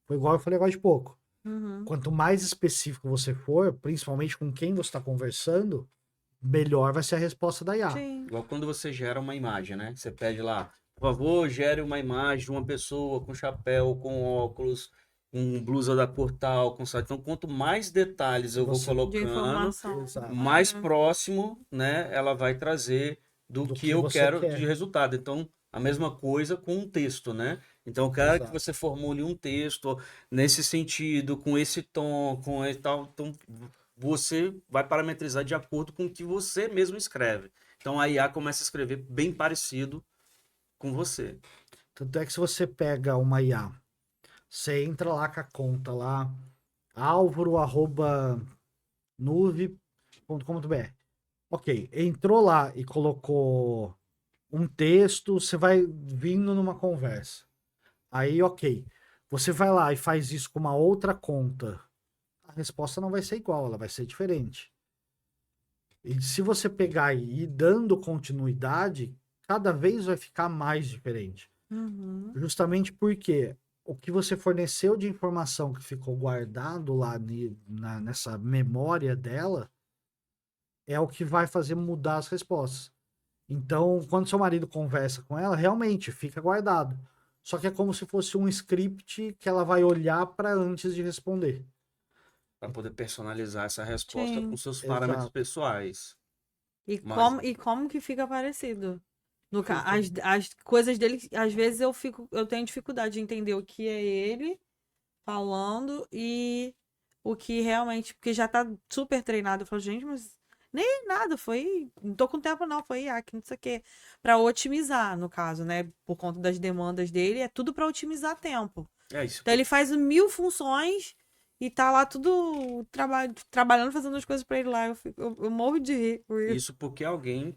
Foi igual eu falei agora de pouco. Uhum. Quanto mais específico você for, principalmente com quem você está conversando, melhor vai ser a resposta da IA. Sim. Igual quando você gera uma imagem, né? Você pede lá, por favor, gere uma imagem de uma pessoa com chapéu, com óculos, com blusa da cor tal, com saco. Então, quanto mais detalhes eu vou Você- De colocando, informação. Exato. mais Uhum. próximo, né, ela vai trazer do Do que que eu você quero quer. de resultado. Então, a mesma coisa com um texto, né? Então, eu quero que Exato. você formule um texto nesse sentido, com esse tom, com esse tal. Então, você vai parametrizar de acordo com o que você mesmo escreve. Então, a IA começa a escrever bem parecido com você. Tanto é que se você pega uma IA, você entra lá com a conta lá, alvaro@nuve.com.br. Ok, entrou lá e colocou um texto, você vai vindo numa conversa. Aí, ok. Você vai lá e faz isso com uma outra conta. A resposta não vai ser igual, ela vai ser diferente. E se você pegar e ir dando continuidade, cada vez vai ficar mais diferente. Uhum. Justamente porque o que você forneceu de informação que ficou guardado lá nessa memória dela é o que vai fazer mudar as respostas. Então, quando seu marido conversa com ela, realmente fica guardado. Só que é como se fosse um script que ela vai olhar para antes de responder. Para poder personalizar essa resposta Sim. com seus parâmetros Exato. pessoais. E Mas- como que fica parecido? As coisas dele, às vezes eu tenho dificuldade de entender o que é ele falando e o que realmente, porque já tá super treinado. Eu falo, gente, mas nem nada, não tô com tempo não, foi aqui, não sei o quê, pra otimizar, no caso, né? Por conta das demandas dele, é tudo pra otimizar tempo. É isso. Então ele faz 1000 funções e tá lá tudo trabalhando, fazendo as coisas pra ele lá. Eu morro de rir com isso. Isso porque alguém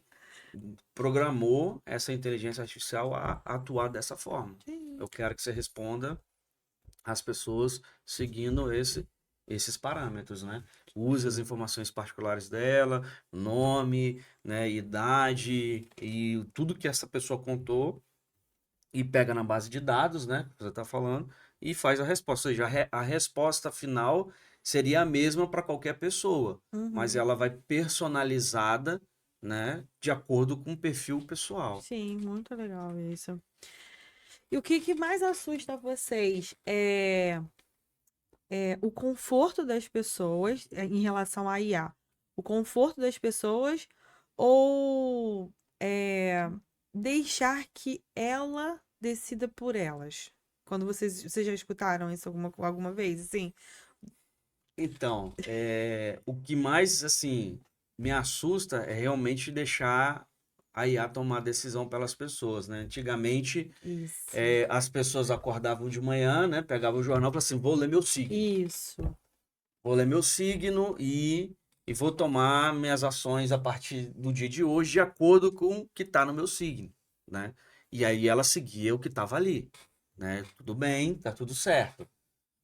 programou essa inteligência artificial a atuar dessa forma. Eu quero que você responda às pessoas seguindo esses parâmetros, né? Use as informações particulares dela, nome, né, idade e tudo que essa pessoa contou e pega na base de dados, né, que você está falando, e faz a resposta. Ou seja, a resposta final seria a mesma para qualquer pessoa, mas Uhum. ela vai personalizada, né, de acordo com o perfil pessoal. Sim, muito legal isso. E o que mais assusta vocês é o conforto das pessoas em relação à IA? O conforto das pessoas ou deixar que ela decida por elas? Quando vocês já escutaram isso alguma vez, assim? Então, o que mais, assim, me assusta é realmente deixar a IA tomar decisão pelas pessoas, né? Antigamente, Isso. as pessoas acordavam de manhã, né? Pegavam o jornal e falavam assim, vou ler meu signo. Isso. Vou ler meu signo e vou tomar minhas ações a partir do dia de hoje de acordo com o que está no meu signo, né? E aí ela seguia o que estava ali, né? Tudo bem, tá tudo certo.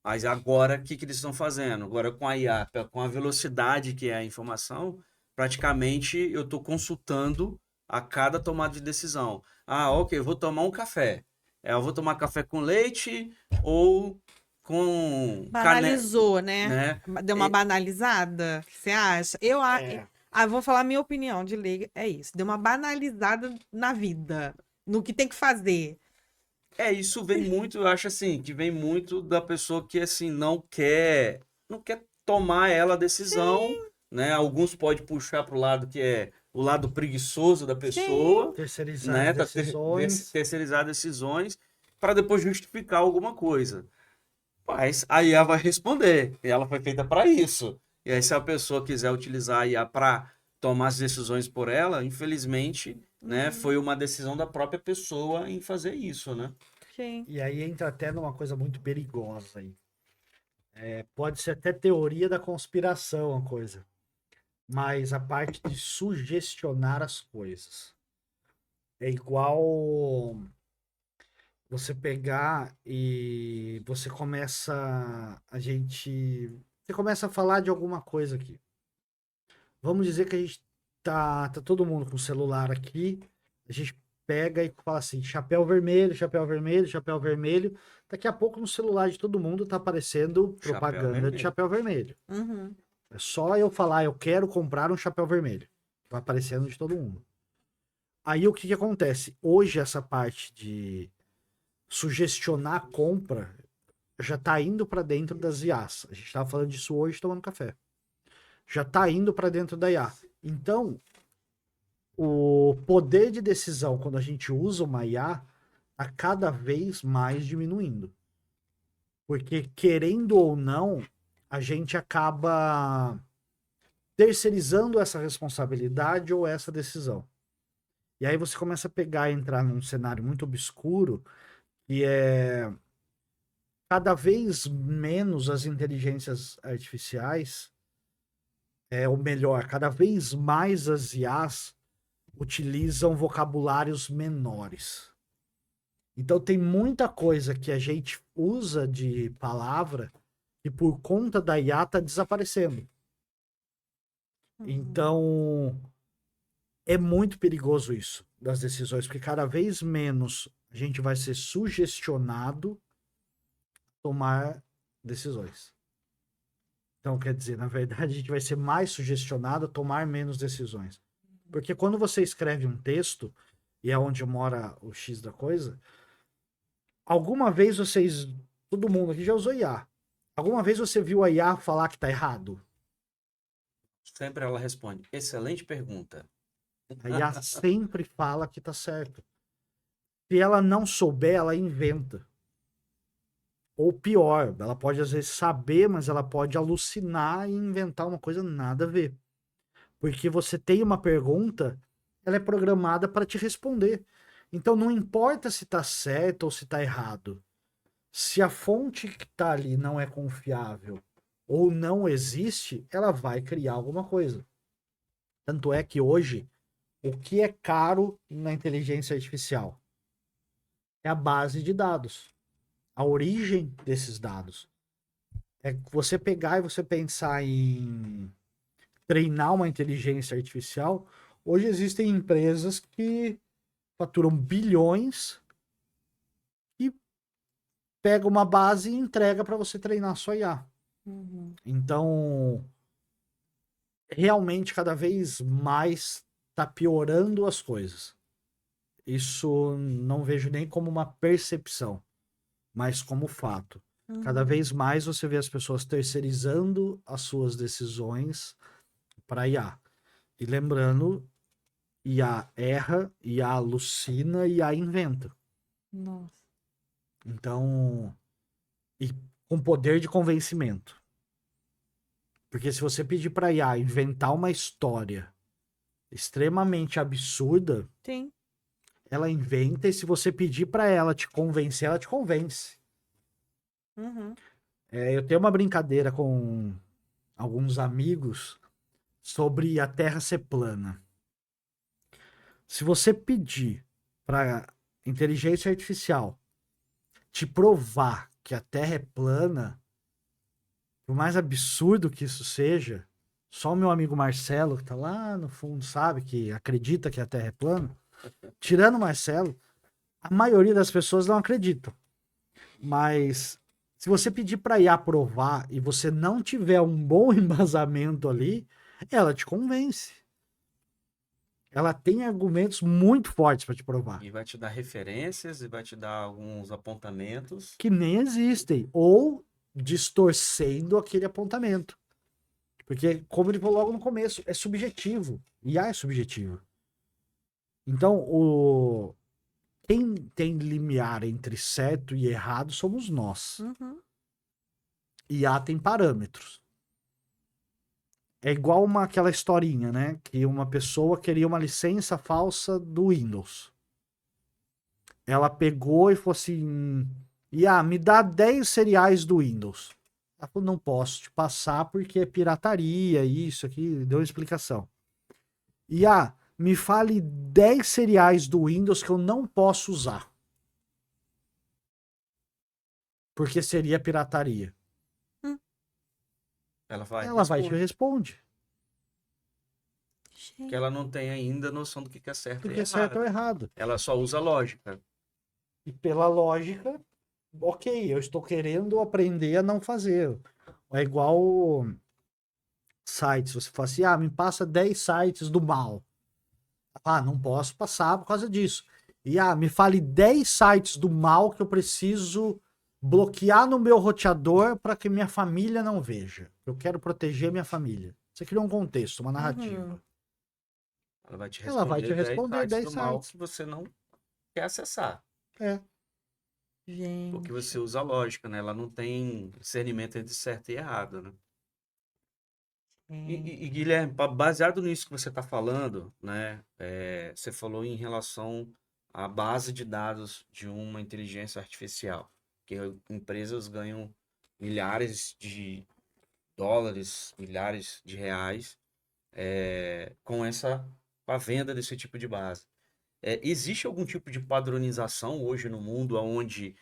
Mas agora, o que que eles estão fazendo? Agora, com a IA, com a velocidade que é a informação, praticamente eu estou consultando a cada tomada de decisão. Ah, ok, eu vou tomar um café. Eu vou tomar café com leite ou com Banalizou, né? né? Deu uma banalizada. Você acha? É. Vou falar minha opinião de leiga. É isso. Deu uma banalizada na vida. No que tem que fazer. Isso vem muito, eu acho assim, que vem muito da pessoa que assim não quer tomar ela a decisão, né? Alguns pode puxar para o lado que é o lado preguiçoso da pessoa, Terceirizar né? as decisões. Terceirizar decisões para depois justificar alguma coisa. Mas a IA vai responder, e ela foi feita para isso. E aí, se a pessoa quiser utilizar a IA para tomar as decisões por ela, infelizmente, né, foi uma decisão da própria pessoa em fazer isso, né? Sim. E aí entra até numa coisa muito perigosa aí. Pode ser até teoria da conspiração a coisa, mas a parte de sugestionar as coisas. É igual você pegar e você começa a falar de alguma coisa aqui. Vamos dizer que a gente tá todo mundo com o celular aqui, a gente pega e fala assim, chapéu vermelho, chapéu vermelho, chapéu vermelho. Daqui a pouco no celular de todo mundo tá aparecendo Chapéu propaganda de vermelho. chapéu vermelho. Uhum. É só eu falar, eu quero comprar um chapéu vermelho. Vai aparecendo de todo mundo. Aí o que que acontece? Hoje essa parte de sugestionar a compra já tá indo para dentro das IAs. A gente estava falando disso hoje tomando café. Já tá indo para dentro da IA. Então, o poder de decisão quando a gente usa uma IA tá cada vez mais diminuindo. Porque querendo ou não, a gente acaba terceirizando essa responsabilidade ou essa decisão. E aí você começa a pegar e entrar num cenário muito obscuro, que é cada vez menos as inteligências artificiais, ou melhor, cada vez mais as IAs utilizam vocabulários menores. Então tem muita coisa que a gente usa de palavra e por conta da IA tá desaparecendo. Então é muito perigoso isso das decisões, porque cada vez menos a gente vai ser sugestionado a tomar decisões. Então, quer dizer, na verdade, a gente vai ser mais sugestionado a tomar menos decisões. Porque quando você escreve um texto, e é onde mora o X da coisa, alguma vez todo mundo aqui já usou IA. Alguma vez você viu a IA falar que tá errado? Sempre ela responde, excelente pergunta. A IA sempre fala que tá certo. Se ela não souber, ela inventa. Ou pior, ela pode às vezes saber, mas ela pode alucinar e inventar uma coisa nada a ver. Porque você tem uma pergunta, ela é programada para te responder. Então não importa se tá certo ou se tá errado. Se a fonte que tá ali não é confiável ou não existe, ela vai criar alguma coisa. Tanto é que hoje, o que é caro na inteligência artificial? É a base de dados. A origem desses dados. É você pegar e você pensar em treinar uma inteligência artificial. Hoje existem empresas que faturam bilhões e pega uma base e entrega para você treinar sua IA. Uhum. Então, realmente, cada vez mais está piorando as coisas. Isso não vejo nem como uma percepção, mas como fato. Cada vez mais você vê as pessoas terceirizando as suas decisões para IA. E lembrando, IA erra, IA alucina, IA inventa. Nossa. Então, e com poder de convencimento. Porque se você pedir para IA inventar uma história extremamente absurda, Sim. ela inventa, e se você pedir para ela te convencer, ela te convence. Uhum. Eu tenho uma brincadeira com alguns amigos sobre a Terra ser plana. Se você pedir para inteligência artificial te provar que a Terra é plana, por mais absurdo que isso seja, só o meu amigo Marcelo, que tá lá no fundo, sabe, que acredita que a Terra é plana, tirando o Marcelo, a maioria das pessoas não acreditam. Mas se você pedir para IA provar e você não tiver um bom embasamento ali, ela te convence. Ela tem argumentos muito fortes para te provar. E vai te dar referências e vai te dar alguns apontamentos. Que nem existem. Ou distorcendo aquele apontamento. Porque, como ele falou logo no começo, é subjetivo. IA é subjetivo. Então, quem tem limiar entre certo e errado somos nós. Uhum. IA tem parâmetros. É igual aquela historinha, né? Que uma pessoa queria uma licença falsa do Windows. Ela pegou e falou assim: IA, me dá 10 seriais do Windows. Ela falou: não posso te passar porque é pirataria, isso aqui. Deu uma explicação. IA, me fale 10 seriais do Windows que eu não posso usar. Porque seria pirataria. Ela vai Ela vai te responder, responde. porque ela não tem ainda noção do que é certo Do e que é certo ou errado. errado. Ela só usa lógica. E pela lógica, ok, eu estou querendo aprender a não fazer. É igual sites. Você fala assim, me passa 10 sites do mal. Não posso passar por causa disso. E me fale 10 sites do mal que eu preciso bloquear no meu roteador para que minha família não veja. Eu quero proteger minha família. Você criou um contexto, uma narrativa. Uhum. Ela vai te Ela vai te responder responder 10 do mal sites. que você não quer acessar. É. Porque Gente. você usa lógica, né? Ela não tem discernimento entre certo e errado, né? E, Guilherme, baseado nisso que você está falando, né? Você falou em relação à base de dados de uma inteligência artificial, que empresas ganham milhares de dólares, milhares de reais, com a venda desse tipo de base. Existe algum tipo de padronização hoje no mundo onde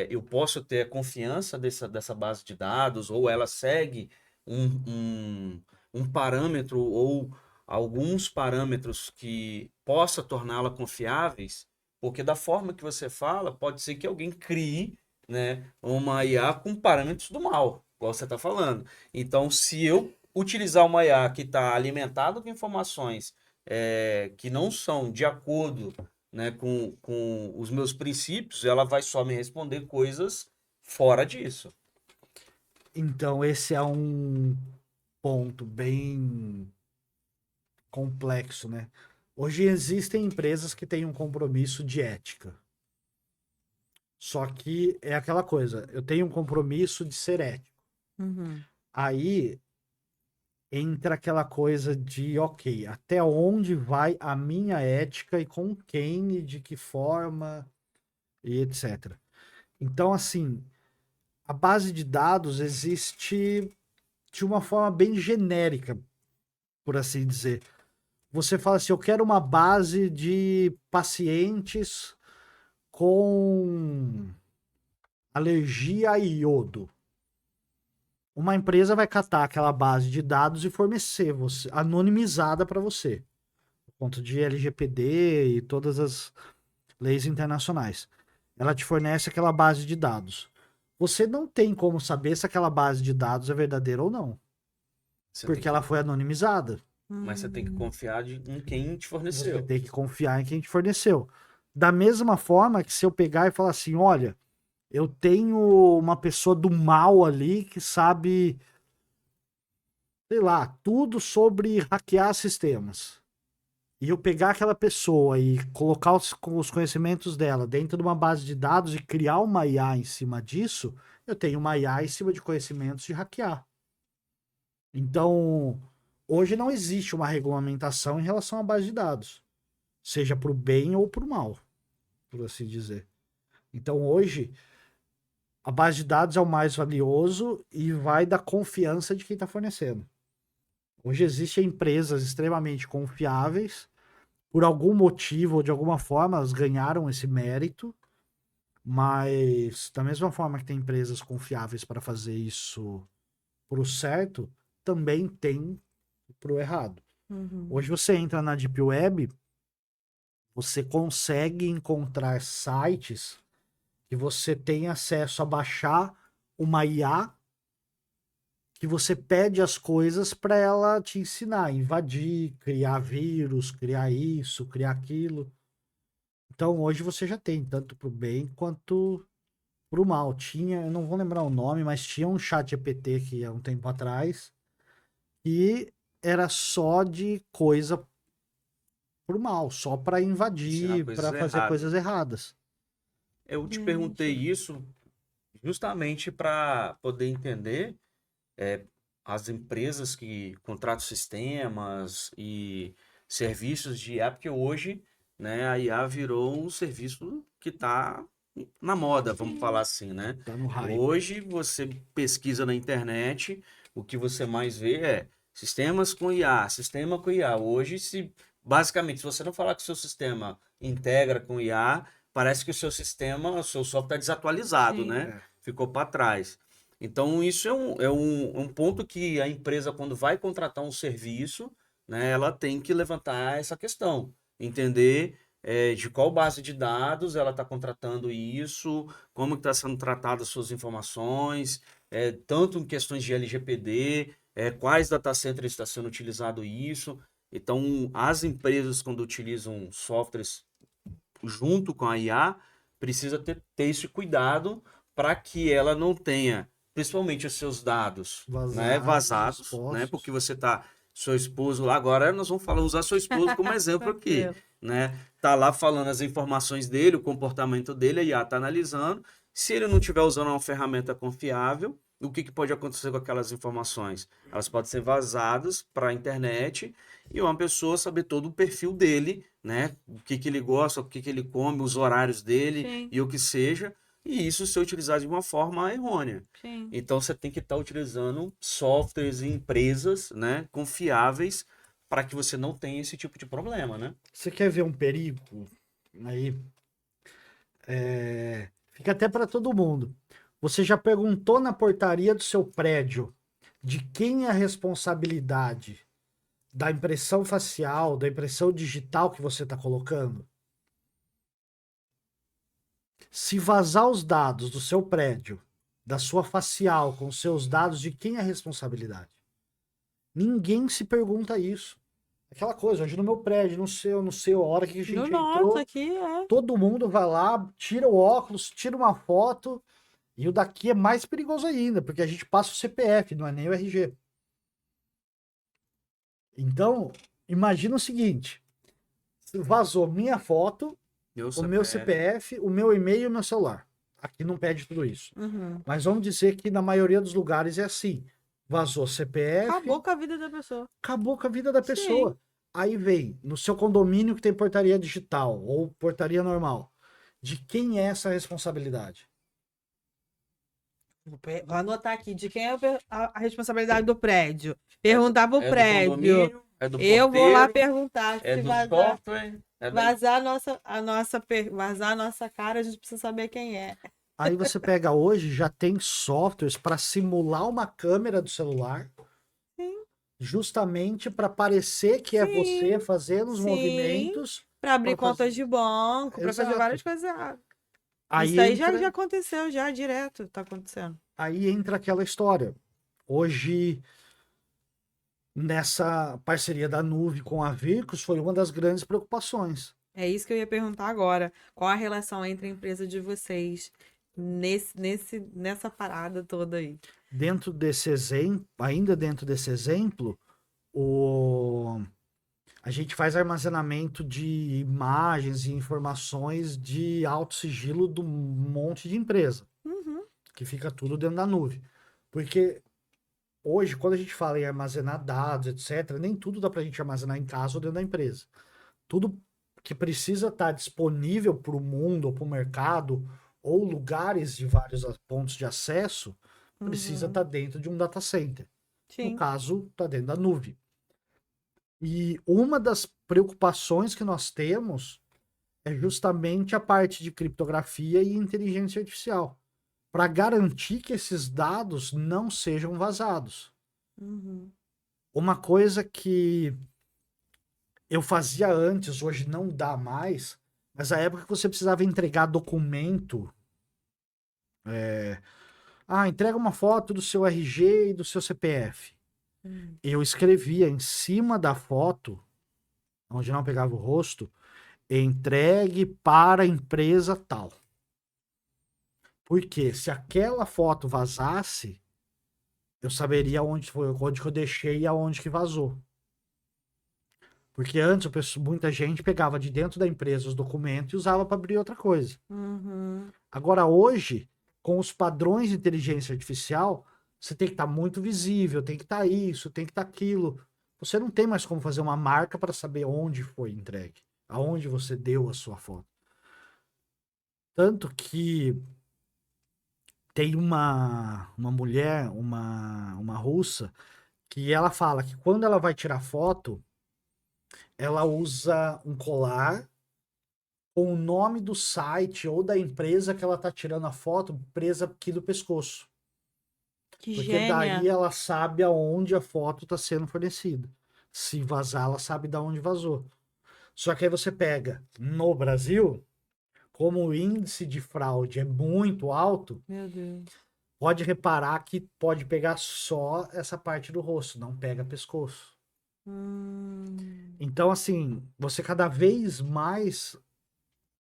eu posso ter a confiança dessa base de dados, ou ela segue um, um, um parâmetro ou alguns parâmetros que possa torná-la confiáveis? Porque da forma que você fala, pode ser que alguém crie, né, uma IA com parâmetros do mal, igual você está falando. Então, se eu utilizar uma IA que está alimentada com informações que não são de acordo, né, com os meus princípios, ela vai só me responder coisas fora disso. Então, esse é um ponto bem complexo, né? Hoje existem empresas que têm um compromisso de ética. Só que é aquela coisa, eu tenho um compromisso de ser ético. Uhum. Aí entra aquela coisa de, ok, até onde vai a minha ética e com quem e de que forma e etc. Então, assim, a base de dados existe de uma forma bem genérica, por assim dizer. Você fala assim, eu quero uma base de pacientes com alergia a iodo. Uma empresa vai catar aquela base de dados e fornecer você, anonimizada para você, por conta de LGPD e todas as leis internacionais. Ela te fornece aquela base de dados. Você não tem como saber se aquela base de dados é verdadeira ou não, porque ela foi anonimizada. Mas você tem que confiar em quem te Você forneceu. tem que confiar em quem te forneceu. Da mesma forma que se eu pegar e falar assim, olha, eu tenho uma pessoa do mal ali que sabe, sei lá, tudo sobre hackear sistemas. E eu pegar aquela pessoa e colocar os conhecimentos dela dentro de uma base de dados e criar uma IA em cima disso, eu tenho uma IA em cima de conhecimentos de hackear. Então, hoje não existe uma regulamentação em relação à base de dados, seja para o bem ou para o mal, por assim dizer. Então, hoje, a base de dados é o mais valioso e vai da confiança de quem está fornecendo. Hoje existem empresas extremamente confiáveis, por algum motivo ou de alguma forma elas ganharam esse mérito, mas da mesma forma que tem empresas confiáveis para fazer isso pro certo, também tem pro errado. Uhum. Hoje você entra na Deep Web, você consegue encontrar sites que você tem acesso a baixar uma IA que você pede as coisas para ela te ensinar, invadir, criar vírus, criar isso, criar aquilo. Então hoje você já tem tanto pro bem quanto pro mal. Tinha, eu não vou lembrar o nome, mas tinha um chat GPT que há um tempo atrás e era só de coisa por mal, só para Ensinar invadir, coisas para fazer erradas. coisas erradas. Eu te Gente. perguntei isso justamente para poder entender as empresas que contratam sistemas e serviços de IA, porque hoje, né, a IA virou um serviço que está na moda, vamos falar assim, né? Tá no hype. Hoje você pesquisa na internet, o que você mais vê é sistemas com IA, sistema com IA. Hoje, basicamente, se você não falar que o seu sistema integra com IA, parece que o seu sistema, o seu software está desatualizado, Sim. né? Ficou para trás. Então, isso é um ponto que a empresa, quando vai contratar um serviço, né, ela tem que levantar essa questão, entender de qual base de dados ela está contratando isso, como está sendo tratadas as suas informações, tanto em questões de LGPD, quais data centers está sendo utilizado isso. Então, as empresas, quando utilizam softwares junto com a IA, precisa ter esse cuidado para que ela não tenha, principalmente os seus dados, né, vazados, né, expostos. porque você tá, seu esposo lá, agora nós vamos usar seu esposo como exemplo aqui, Tranquilo. né, tá lá falando as informações dele, o comportamento dele, a IA tá analisando, se ele não estiver usando uma ferramenta confiável, o que pode acontecer com aquelas informações? Elas podem ser vazadas para a internet e uma pessoa saber todo o perfil dele, né? O que ele gosta, o que ele come, os horários dele Sim. e o que seja, e isso ser utilizado de uma forma errônea. Sim. Então você tem que estar utilizando softwares e empresas, né, confiáveis para que você não tenha esse tipo de problema, né? Você quer ver um perigo? Aí fica até para todo mundo. Você já perguntou na portaria do seu prédio de quem é a responsabilidade da impressão facial, da impressão digital que você está colocando? Se vazar os dados do seu prédio, da sua facial, com seus dados, de quem é a responsabilidade? Ninguém se pergunta isso. Aquela coisa, hoje no meu prédio, no seu, a hora que a gente No entrou, nosso aqui todo mundo vai lá, tira o óculos, tira uma foto, e o daqui é mais perigoso ainda, porque a gente passa o CPF, não é nem o RG. Então, imagina o seguinte, vazou minha foto, o meu CPF, o meu e-mail e o meu celular. Aqui não pede tudo isso. Uhum. Mas vamos dizer que na maioria dos lugares é assim. Vazou CPF, Acabou com a vida da pessoa. acabou com a vida da Sim. pessoa. Aí vem, no seu condomínio que tem portaria digital ou portaria normal, de quem é essa responsabilidade? Vou anotar aqui de quem é a responsabilidade do prédio. Perguntar pro do prédio. condomínio, é do Eu vou lá porteiro, perguntar é se do vazar, software, vazar a nossa cara, a gente precisa saber quem é. Aí você pega hoje, já tem softwares para simular uma câmera do celular, Sim. justamente para parecer que é Sim. você fazendo os Sim. movimentos. Para abrir Pra fazer- contas de banco, para fazer Exato. várias coisas erradas. Aí Isso aí entra, já aconteceu, já direto tá acontecendo. aí entra aquela história. Hoje, nessa parceria da Nuve com a Vircus, foi uma das grandes preocupações. É isso que eu ia perguntar agora. Qual a relação entre a empresa de vocês nessa parada toda aí? Dentro desse exemplo, ainda dentro desse exemplo, a gente faz armazenamento de imagens e informações de alto sigilo de um monte de empresa, Uhum. que fica tudo dentro da nuvem. Porque hoje, quando a gente fala em armazenar dados, etc., nem tudo dá para a gente armazenar em casa ou dentro da empresa. Tudo que precisa estar disponível para o mundo ou para o mercado ou lugares de vários pontos de acesso precisa estar dentro de um data center. Sim. No caso, está dentro da nuvem. E uma das preocupações que nós temos é justamente a parte de criptografia e inteligência artificial, para garantir que esses dados não sejam vazados. Uhum. Uma coisa que eu fazia antes, hoje não dá mais, mas a época que você precisava entregar documento, entrega uma foto do seu RG e do seu CPF. Eu escrevia em cima da foto, onde não pegava o rosto, entregue para a empresa tal. Porque se aquela foto vazasse, eu saberia onde foi, onde que eu deixei e aonde que vazou. Porque antes muita gente pegava de dentro da empresa os documentos e usava para abrir outra coisa. Uhum. Agora, hoje, com os padrões de inteligência artificial, você tem que estar muito visível, tem que estar isso, tem que estar aquilo. Você não tem mais como fazer uma marca para saber onde foi entregue, aonde você deu a sua foto. Tanto que tem uma mulher, uma russa, que ela fala que quando ela vai tirar foto, ela usa um colar com o nome do site ou da empresa que ela tá tirando a foto presa aqui do pescoço. Que Porque daí gênia. ela sabe aonde a foto está sendo fornecida. Se vazar, ela sabe de onde vazou. Só que aí você pega no Brasil, como o índice de fraude é muito alto, Meu Deus. pode reparar que pode pegar só essa parte do rosto, não pega pescoço. Então, assim, você cada vez mais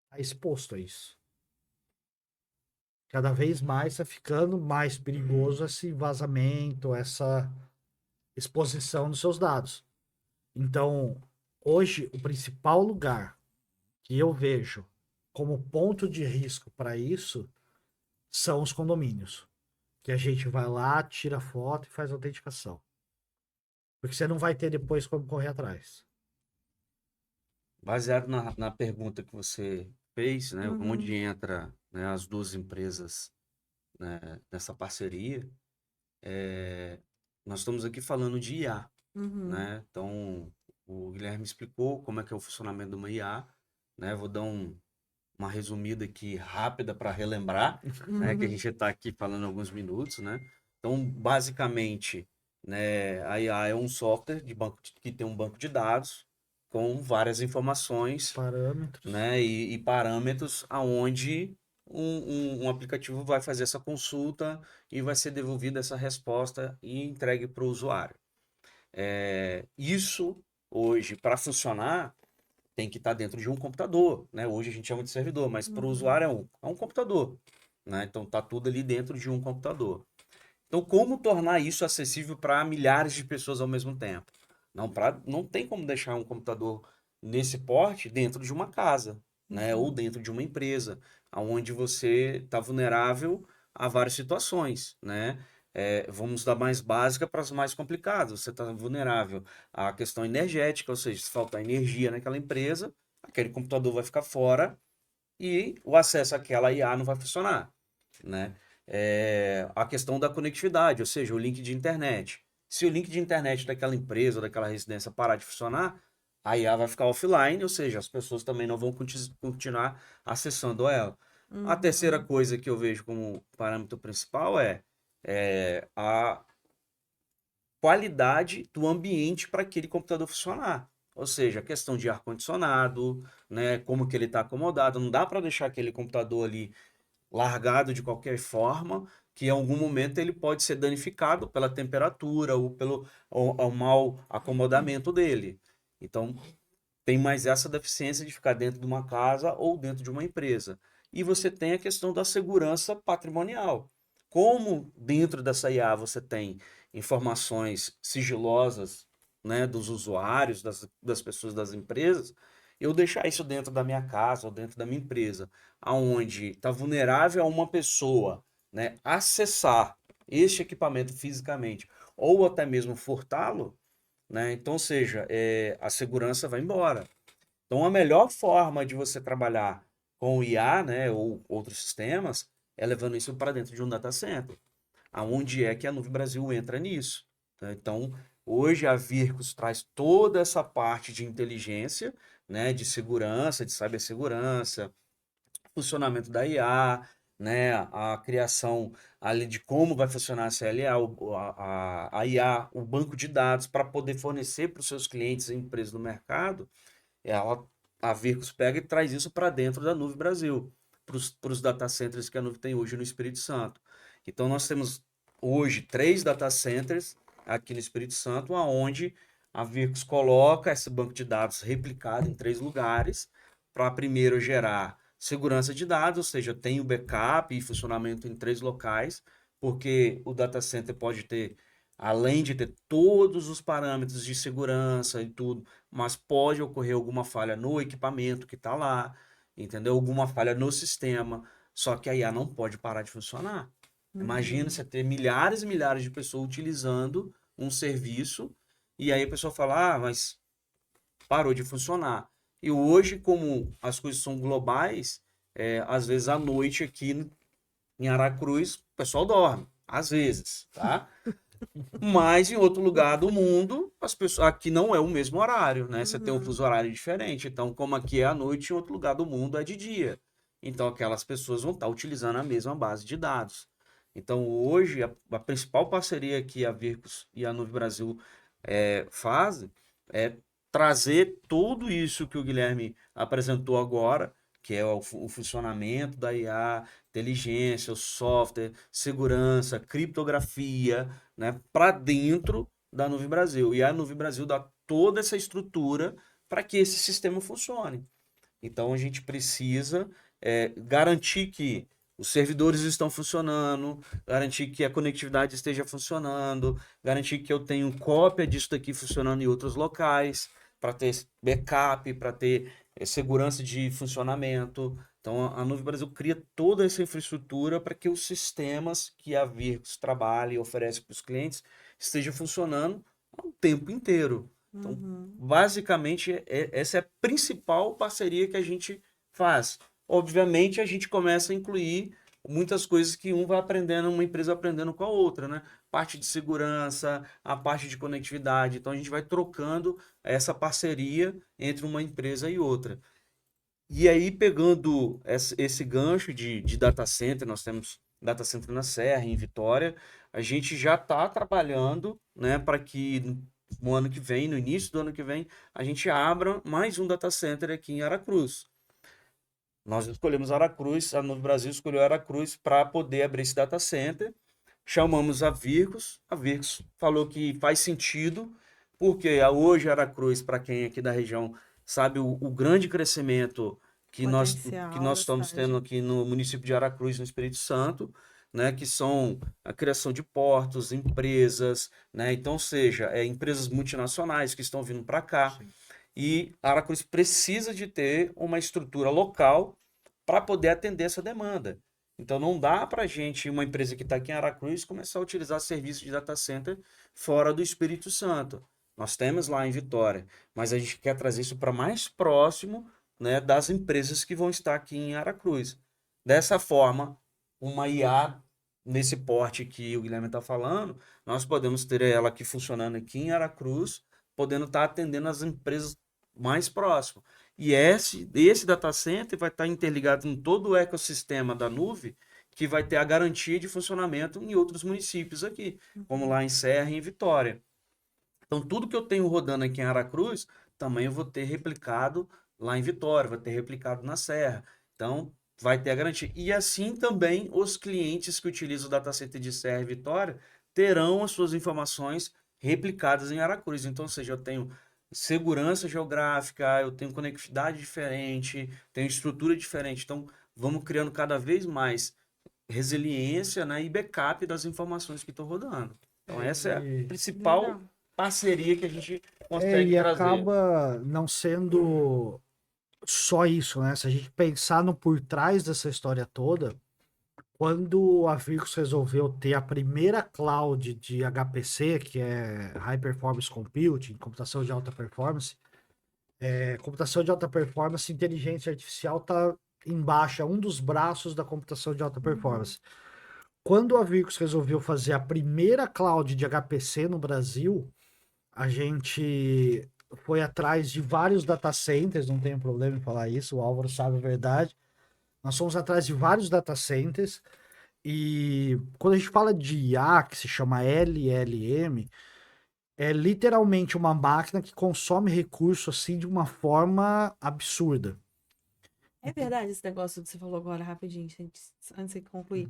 está exposto a isso. Cada vez mais está ficando mais perigoso esse vazamento, essa exposição dos seus dados. Então, hoje, o principal lugar que eu vejo como ponto de risco para isso são os condomínios. Que a gente vai lá, tira foto e faz autenticação. Porque você não vai ter depois como correr atrás. Baseado na pergunta que você fez, né, Uhum. onde entra, né, as duas empresas, né, nessa parceria, nós estamos aqui falando de IA, Uhum. né? Então, o Guilherme explicou como é que é o funcionamento de uma IA, né? Vou dar uma resumida aqui rápida para relembrar, né, que a gente está aqui falando alguns minutos, né? Então, basicamente, né, a IA é um software que tem um banco de dados com várias informações, Parâmetros. né, e parâmetros aonde um aplicativo vai fazer essa consulta e vai ser devolvida essa resposta e entregue para o usuário. Isso hoje, para funcionar, tem que estar dentro de um computador, né? Hoje a gente chama de servidor, mas para o usuário é um computador, né? Então tá tudo ali dentro de um computador. Então, como tornar isso acessível para milhares de pessoas ao mesmo tempo? Não tem como deixar um computador nesse porte dentro de uma casa, né? Ou dentro de uma empresa, onde você está vulnerável a várias situações, né? Vamos da mais básica para as mais complicadas. Você está vulnerável à questão energética, ou seja, se faltar energia naquela empresa, aquele computador vai ficar fora e o acesso àquela IA não vai funcionar, né? A questão da conectividade, ou seja, o link de internet. Se o link de internet daquela empresa ou daquela residência parar de funcionar, a IA vai ficar offline, ou seja, as pessoas também não vão continuar acessando ela. A terceira coisa que eu vejo como parâmetro principal é a qualidade do ambiente para aquele computador funcionar. Ou seja, a questão de ar-condicionado, né, como que ele está acomodado. Não dá para deixar aquele computador ali largado de qualquer forma, que em algum momento ele pode ser danificado pela temperatura ou pelo ao mau acomodamento dele. Então, tem mais essa deficiência de ficar dentro de uma casa ou dentro de uma empresa. E você tem a questão da segurança patrimonial. Como dentro dessa IA você tem informações sigilosas, né, dos usuários, das pessoas das empresas, eu deixar isso dentro da minha casa ou dentro da minha empresa, aonde está vulnerável a uma pessoa, né, acessar este equipamento fisicamente ou até mesmo furtá-lo, né? Então, ou seja, a segurança vai embora. Então, a melhor forma de você trabalhar com o IA, né, ou outros sistemas, é levando isso para dentro de um data center. Aonde é que a Nuvem Brasil entra nisso? Né? Então, hoje a Vircus traz toda essa parte de inteligência, né, de segurança, de cibersegurança, funcionamento da IA, né, a criação ali de como vai funcionar a CLA, a IA, o banco de dados para poder fornecer para os seus clientes e empresas do mercado, ela, a Vircus pega e traz isso para dentro da Nuvem Brasil, para os data centers que a Nuvem tem hoje no Espírito Santo. Então nós temos hoje 3 data centers aqui no Espírito Santo, aonde a Vircus coloca esse banco de dados replicado em 3 lugares, para primeiro gerar segurança de dados, ou seja, tem o backup e funcionamento em 3 locais, porque o data center pode ter, além de ter todos os parâmetros de segurança e tudo, mas pode ocorrer alguma falha no equipamento que está lá, entendeu? Alguma falha no sistema, só que a IA não pode parar de funcionar. Imagina você ter milhares e milhares de pessoas utilizando um serviço e aí a pessoa fala, mas parou de funcionar. E hoje, como as coisas são globais, às vezes à noite aqui em Aracruz, o pessoal dorme. Às vezes, tá? Mas em outro lugar do mundo, as pessoas aqui não é o mesmo horário, né? Você tem um fuso horário diferente. Então, como aqui é à noite, em outro lugar do mundo é de dia. Então, aquelas pessoas vão estar utilizando a mesma base de dados. Então, hoje, a principal parceria que a Vircos e a Nuvem Brasil fazem é trazer tudo isso que o Guilherme apresentou agora, que é o funcionamento da IA, inteligência, o software, segurança, criptografia, né, para dentro da Nuvem Brasil. E a Nuvem Brasil dá toda essa estrutura para que esse sistema funcione. Então, a gente precisa garantir que os servidores estão funcionando, garantir que a conectividade esteja funcionando, garantir que eu tenho cópia disso daqui funcionando em outros locais, para ter backup, para ter segurança de funcionamento. Então, a Nuvem Brasil cria toda essa infraestrutura para que os sistemas que a Vircos trabalha e oferece para os clientes estejam funcionando o tempo inteiro. Então, basicamente, essa é a principal parceria que a gente faz. Obviamente, a gente começa a incluir muitas coisas que um vai aprendendo, uma empresa aprendendo com a outra, né? Parte de segurança, a parte de conectividade. Então, a gente vai trocando essa parceria entre uma empresa e outra. E aí, pegando esse gancho de data center, nós temos data center na Serra, em Vitória, a gente já está trabalhando, né, para que no ano que vem, no início do ano que vem, a gente abra mais um data center aqui em Aracruz. Nós escolhemos Aracruz, a Nuvem Brasil escolheu Aracruz para poder abrir esse data center. Chamamos a Vircos falou que faz sentido, porque hoje Aracruz, para quem é aqui da região, sabe o grande crescimento que nós estamos tendo aqui no município de Aracruz, no Espírito Santo, né, que são a criação de portos, empresas, né, então, ou seja, empresas multinacionais que estão vindo para cá. Sim. E Aracruz precisa de ter uma estrutura local para poder atender essa demanda. Então não dá para a gente, uma empresa que está aqui em Aracruz, começar a utilizar serviços de data center fora do Espírito Santo. Nós temos lá em Vitória, mas a gente quer trazer isso para mais próximo, né, das empresas que vão estar aqui em Aracruz. Dessa forma, uma IA nesse porte que o Guilherme está falando, nós podemos ter ela aqui funcionando aqui em Aracruz, podendo estar atendendo as empresas mais próximas. E esse data center vai estar interligado em todo o ecossistema da nuvem, que vai ter a garantia de funcionamento em outros municípios aqui, como lá em Serra e em Vitória. Então, tudo que eu tenho rodando aqui em Aracruz, também eu vou ter replicado lá em Vitória, vai ter replicado na Serra. Então, vai ter a garantia. E assim também os clientes que utilizam o data center de Serra e Vitória terão as suas informações replicadas em Aracruz. Então, ou seja, eu tenho segurança geográfica, eu tenho conectividade diferente, tenho estrutura diferente. Então, vamos criando cada vez mais resiliência, né, e backup das informações que estão rodando. Então, essa é a principal parceria que a gente consegue trazer. E acaba não sendo só isso, né? Se a gente pensar no por trás dessa história toda, quando a Vircos resolveu ter a primeira cloud de HPC, que é High Performance Computing, computação de alta performance, inteligência artificial está embaixo, é um dos braços da computação de alta performance. Quando a Vircos resolveu fazer a primeira cloud de HPC no Brasil, a gente foi atrás de vários data centers, não tenho problema em falar isso, o Álvaro sabe a verdade. Nós fomos atrás de vários data centers e quando a gente fala de IA, que se chama LLM, é literalmente uma máquina que consome recurso assim de uma forma absurda. É verdade esse negócio que você falou agora, rapidinho, antes de concluir,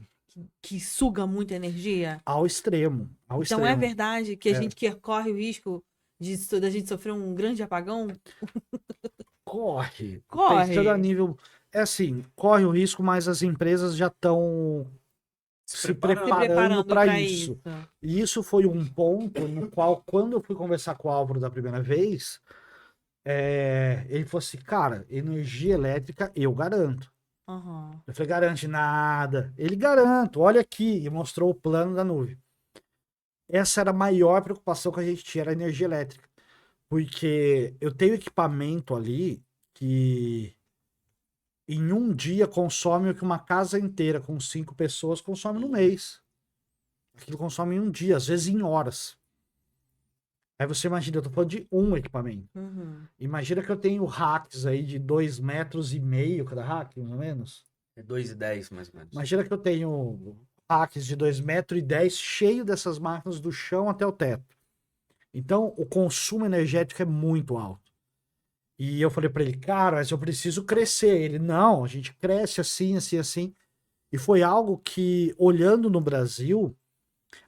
que suga muita energia? Ao extremo. Então é verdade que a gente corre o risco da gente sofrer um grande apagão? Corre. Pensando a nível... É assim, corre o risco, mas as empresas já estão se preparando para isso. E isso foi um ponto no qual, quando eu fui conversar com o Álvaro da primeira vez, ele falou assim, cara, energia elétrica eu garanto. Aham. Eu falei, garante nada. Ele garanto, olha aqui, e mostrou o plano da nuvem. Essa era a maior preocupação que a gente tinha, era a energia elétrica. Porque eu tenho equipamento ali que em um dia consome o que uma casa inteira com 5 pessoas consome no mês. Aquilo consome em um dia, às vezes em horas. Aí você imagina, eu tô falando de um equipamento. Uhum. Imagina que eu tenho racks aí de 2,5 metros cada rack, mais ou menos. É 2,10 mais ou menos. Imagina que eu tenho racks de 2,10 metros cheio dessas máquinas do chão até o teto. Então, o consumo energético é muito alto. E eu falei para ele, cara, mas eu preciso crescer. Ele, não, a gente cresce assim, assim, assim. E foi algo que, olhando no Brasil,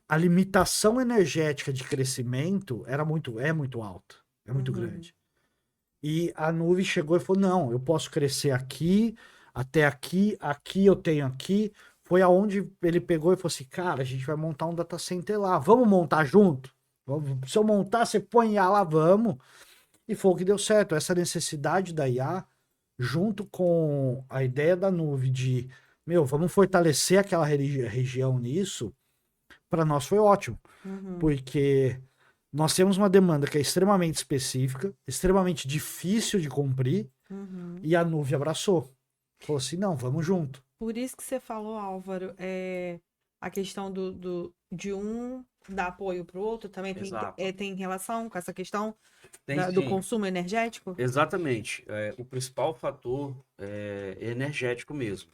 a limitação energética de crescimento é muito alta, é muito grande. E a nuvem chegou e falou, não, eu posso crescer aqui, até aqui, aqui eu tenho aqui. Foi aonde ele pegou e falou assim, cara, a gente vai montar um data center lá, vamos montar junto? Se eu montar, você põe IA lá, vamos. E foi o que deu certo. Essa necessidade da IA, junto com a ideia da nuvem de, meu, vamos fortalecer aquela região nisso, para nós foi ótimo. Porque nós temos uma demanda que é extremamente específica, extremamente difícil de cumprir, e a nuvem abraçou. Falou assim, não, vamos junto. Por isso que você falou, Álvaro, a questão de um dar apoio para o outro também Exato. tem relação com essa questão Tem do sim. consumo energético? Exatamente. O principal fator é energético mesmo.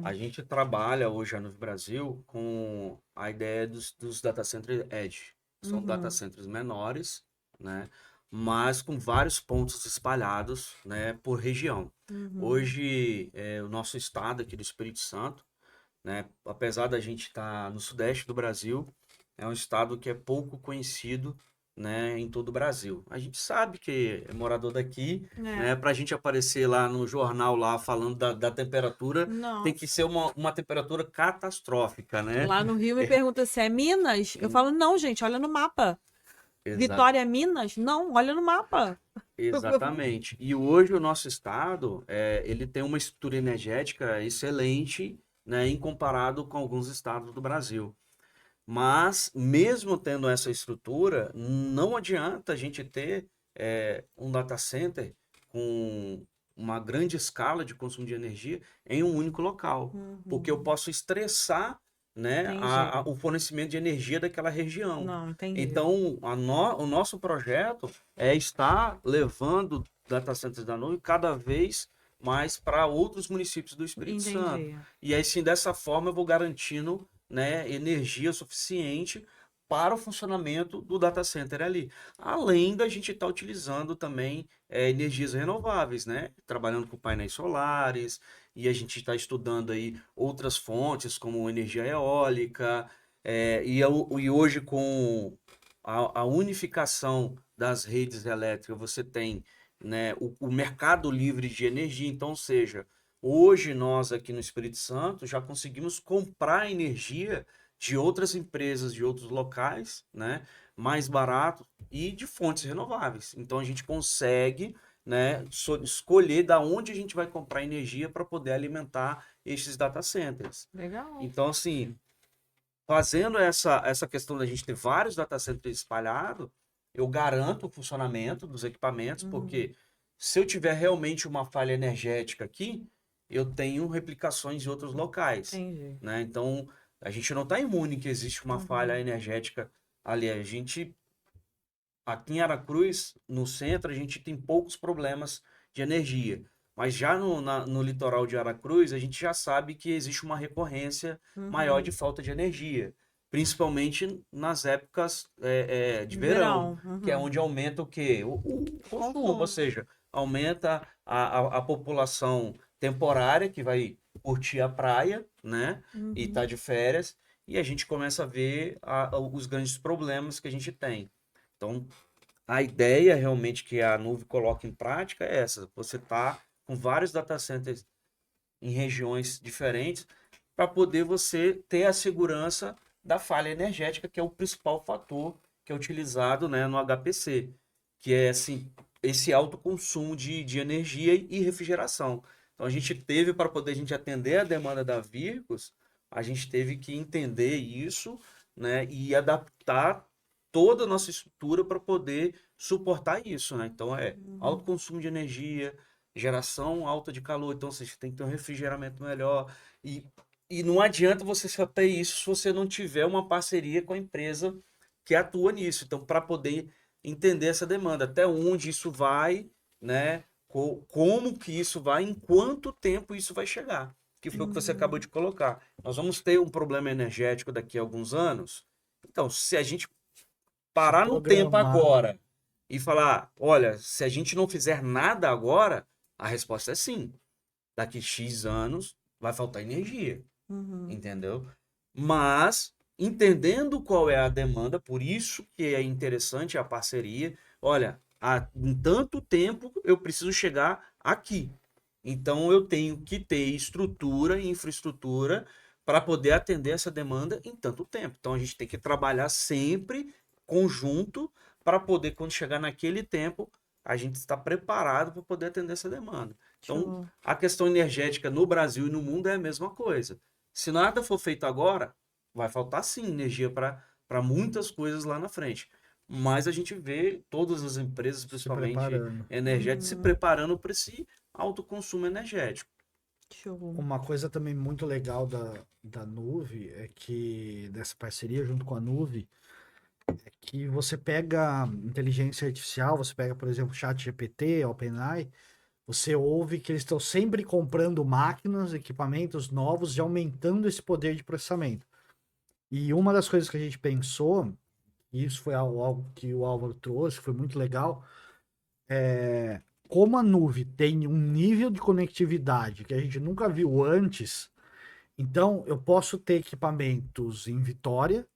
A gente trabalha hoje no Brasil com a ideia dos data centers edge. São data centers menores, né? Mas com vários pontos espalhados, né, por região. Hoje, o nosso estado aqui do Espírito Santo, né, apesar da gente estar no sudeste do Brasil, é um estado que é pouco conhecido, né, em todo o Brasil. A gente sabe que é morador daqui, né, para a gente aparecer lá no jornal lá falando da temperatura, Não. tem que ser uma temperatura catastrófica, né? Lá no Rio me pergunta se é Minas. Eu falo, não, gente, olha no mapa. Vitória é Minas? Não, olha no mapa. Exatamente. E hoje o nosso estado, ele tem uma estrutura energética excelente, né, em comparado com alguns estados do Brasil. Mas, mesmo tendo essa estrutura, não adianta a gente ter um data center com uma grande escala de consumo de energia em um único local. Porque eu posso estressar, né, o fornecimento de energia daquela região. Não, entendi. Então, o nosso projeto é estar levando data centers da nuvem cada vez mais para outros municípios do Espírito Santo. E aí, sim, dessa forma, eu vou garantindo, né, energia suficiente para o funcionamento do data center ali. Além da gente estar utilizando também energias renováveis, né? Trabalhando com painéis solares, e a gente está estudando aí outras fontes, como energia eólica, e hoje com a unificação das redes elétricas, você tem, né, o mercado livre de energia, então, ou seja, hoje nós aqui no Espírito Santo já conseguimos comprar energia de outras empresas, de outros locais, né, mais barato e de fontes renováveis. Então a gente consegue, né, escolher da onde a gente vai comprar energia para poder alimentar esses data centers. Legal. Então, assim, fazendo essa questão da gente ter vários data centers espalhados, eu garanto o funcionamento dos equipamentos, porque se eu tiver realmente uma falha energética aqui, eu tenho replicações em outros locais. Entendi. Né? Então, a gente não está imune que existe uma falha energética ali. Aqui em Aracruz, no centro, a gente tem poucos problemas de energia. Mas já no litoral de Aracruz, a gente já sabe que existe uma recorrência maior de falta de energia. Principalmente nas épocas de verão, que é onde aumenta o quê? O consumo, ou seja, aumenta a população temporária que vai curtir a praia, né? E tá de férias, e a gente começa a ver os grandes problemas que a gente tem. Então, a ideia realmente que a nuvem coloca em prática é essa: você tá com vários data centers em regiões diferentes para poder você ter a segurança da falha energética, que é o principal fator que é utilizado, né, no HPC, que é assim, esse alto consumo de energia e refrigeração. Então a gente teve, para poder a gente atender a demanda da Vircos, a gente teve que entender isso, né, e adaptar toda a nossa estrutura para poder suportar isso, né? Então é alto consumo de energia, geração alta de calor, então você tem que ter um refrigeramento melhor e, e não adianta você só ter isso se você não tiver uma parceria com a empresa que atua nisso. Então, para poder entender essa demanda, até onde isso vai, né? Como que isso vai, em quanto tempo isso vai chegar, que foi o que você acabou de colocar. Nós vamos ter um problema energético daqui a alguns anos. Então, se a gente parar no tempo programar. agora e falar, olha, se a gente não fizer nada agora, a resposta é sim. Daqui X anos vai faltar energia, entendeu? Mas entendendo qual é a demanda, por isso que é interessante a parceria. Olha, em tanto tempo eu preciso chegar aqui. Então eu tenho que ter estrutura e infraestrutura para poder atender essa demanda em tanto tempo. Então a gente tem que trabalhar sempre conjunto para poder, quando chegar naquele tempo, a gente estar preparado para poder atender essa demanda. Então, Show. a questão energética no Brasil e no mundo é a mesma coisa. Se nada for feito agora, vai faltar sim energia para muitas coisas lá na frente. Mas a gente vê todas as empresas, Se principalmente preparando. energéticas, se preparando para esse alto consumo energético. Show. Uma coisa também muito legal da Nuve é que, dessa parceria junto com a Nuve, é que você pega inteligência artificial, você pega, por exemplo, ChatGPT, OpenAI, você ouve que eles estão sempre comprando máquinas, equipamentos novos e aumentando esse poder de processamento. E uma das coisas que a gente pensou, e isso foi algo que o Álvaro trouxe, foi muito legal, como a nuvem tem um nível de conectividade que a gente nunca viu antes, então eu posso ter equipamentos em Vitória,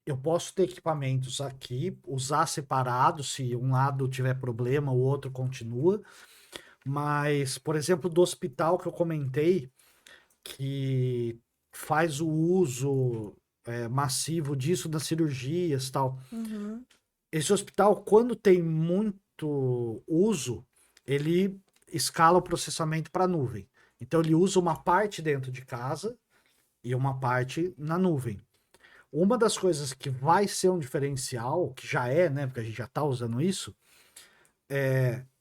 eu posso ter equipamentos aqui, usar separado, se um lado tiver problema, o outro continua. Mas, por exemplo, do hospital que eu comentei, que faz o uso massivo disso nas cirurgias e tal. Esse hospital, quando tem muito uso, ele escala o processamento para a nuvem. Então, ele usa uma parte dentro de casa e uma parte na nuvem. Uma das coisas que vai ser um diferencial, que já é, né, porque a gente já está usando isso,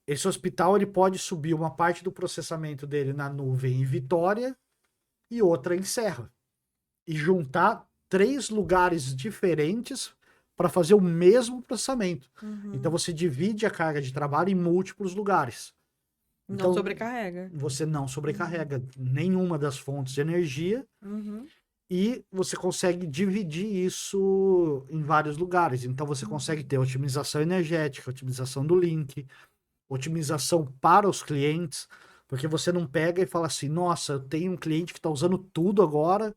esse hospital ele pode subir uma parte do processamento dele na nuvem em Vitória e outra em Serra. E juntar 3 lugares diferentes para fazer o mesmo processamento. Então você divide a carga de trabalho em múltiplos lugares. Então, Não sobrecarrega. você não sobrecarrega nenhuma das fontes de energia e você consegue dividir isso em vários lugares. Então você consegue ter otimização energética, otimização do link, otimização para os clientes, porque você não pega e fala assim, nossa, eu tenho um cliente que está usando tudo agora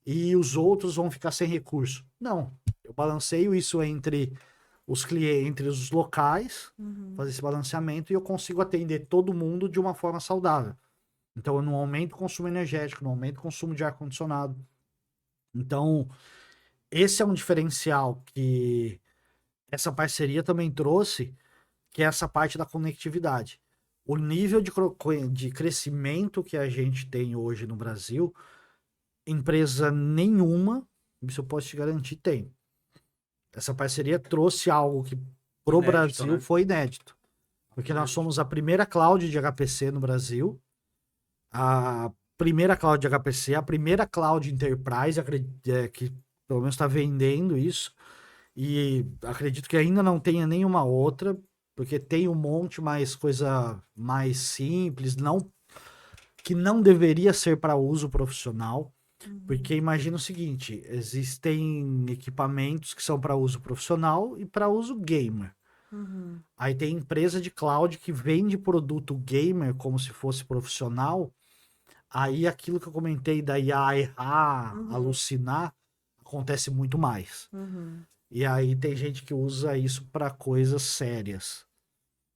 e os outros vão ficar sem recurso. Não, eu balanceio isso entre os clientes, entre os locais, fazer esse balanceamento e eu consigo atender todo mundo de uma forma saudável. Então eu não aumento o consumo energético, não aumento o consumo de ar-condicionado. Então, esse é um diferencial que essa parceria também trouxe, que é essa parte da conectividade. O nível de crescimento que a gente tem hoje no Brasil, empresa nenhuma, isso eu posso te garantir, tem. Essa parceria trouxe algo que pro Inédito, Brasil né? foi inédito. Porque nós somos a primeira cloud de HPC no Brasil, a primeira cloud de HPC, a primeira cloud enterprise, que pelo menos está vendendo isso, e acredito que ainda não tenha nenhuma outra, porque tem um monte mais coisa mais simples, que não deveria ser para uso profissional, porque imagina o seguinte, existem equipamentos que são para uso profissional e para uso gamer. Aí tem empresa de cloud que vende produto gamer como se fosse profissional. Aí aquilo que eu comentei da IA errar, alucinar, acontece muito mais. E aí tem gente que usa isso para coisas sérias.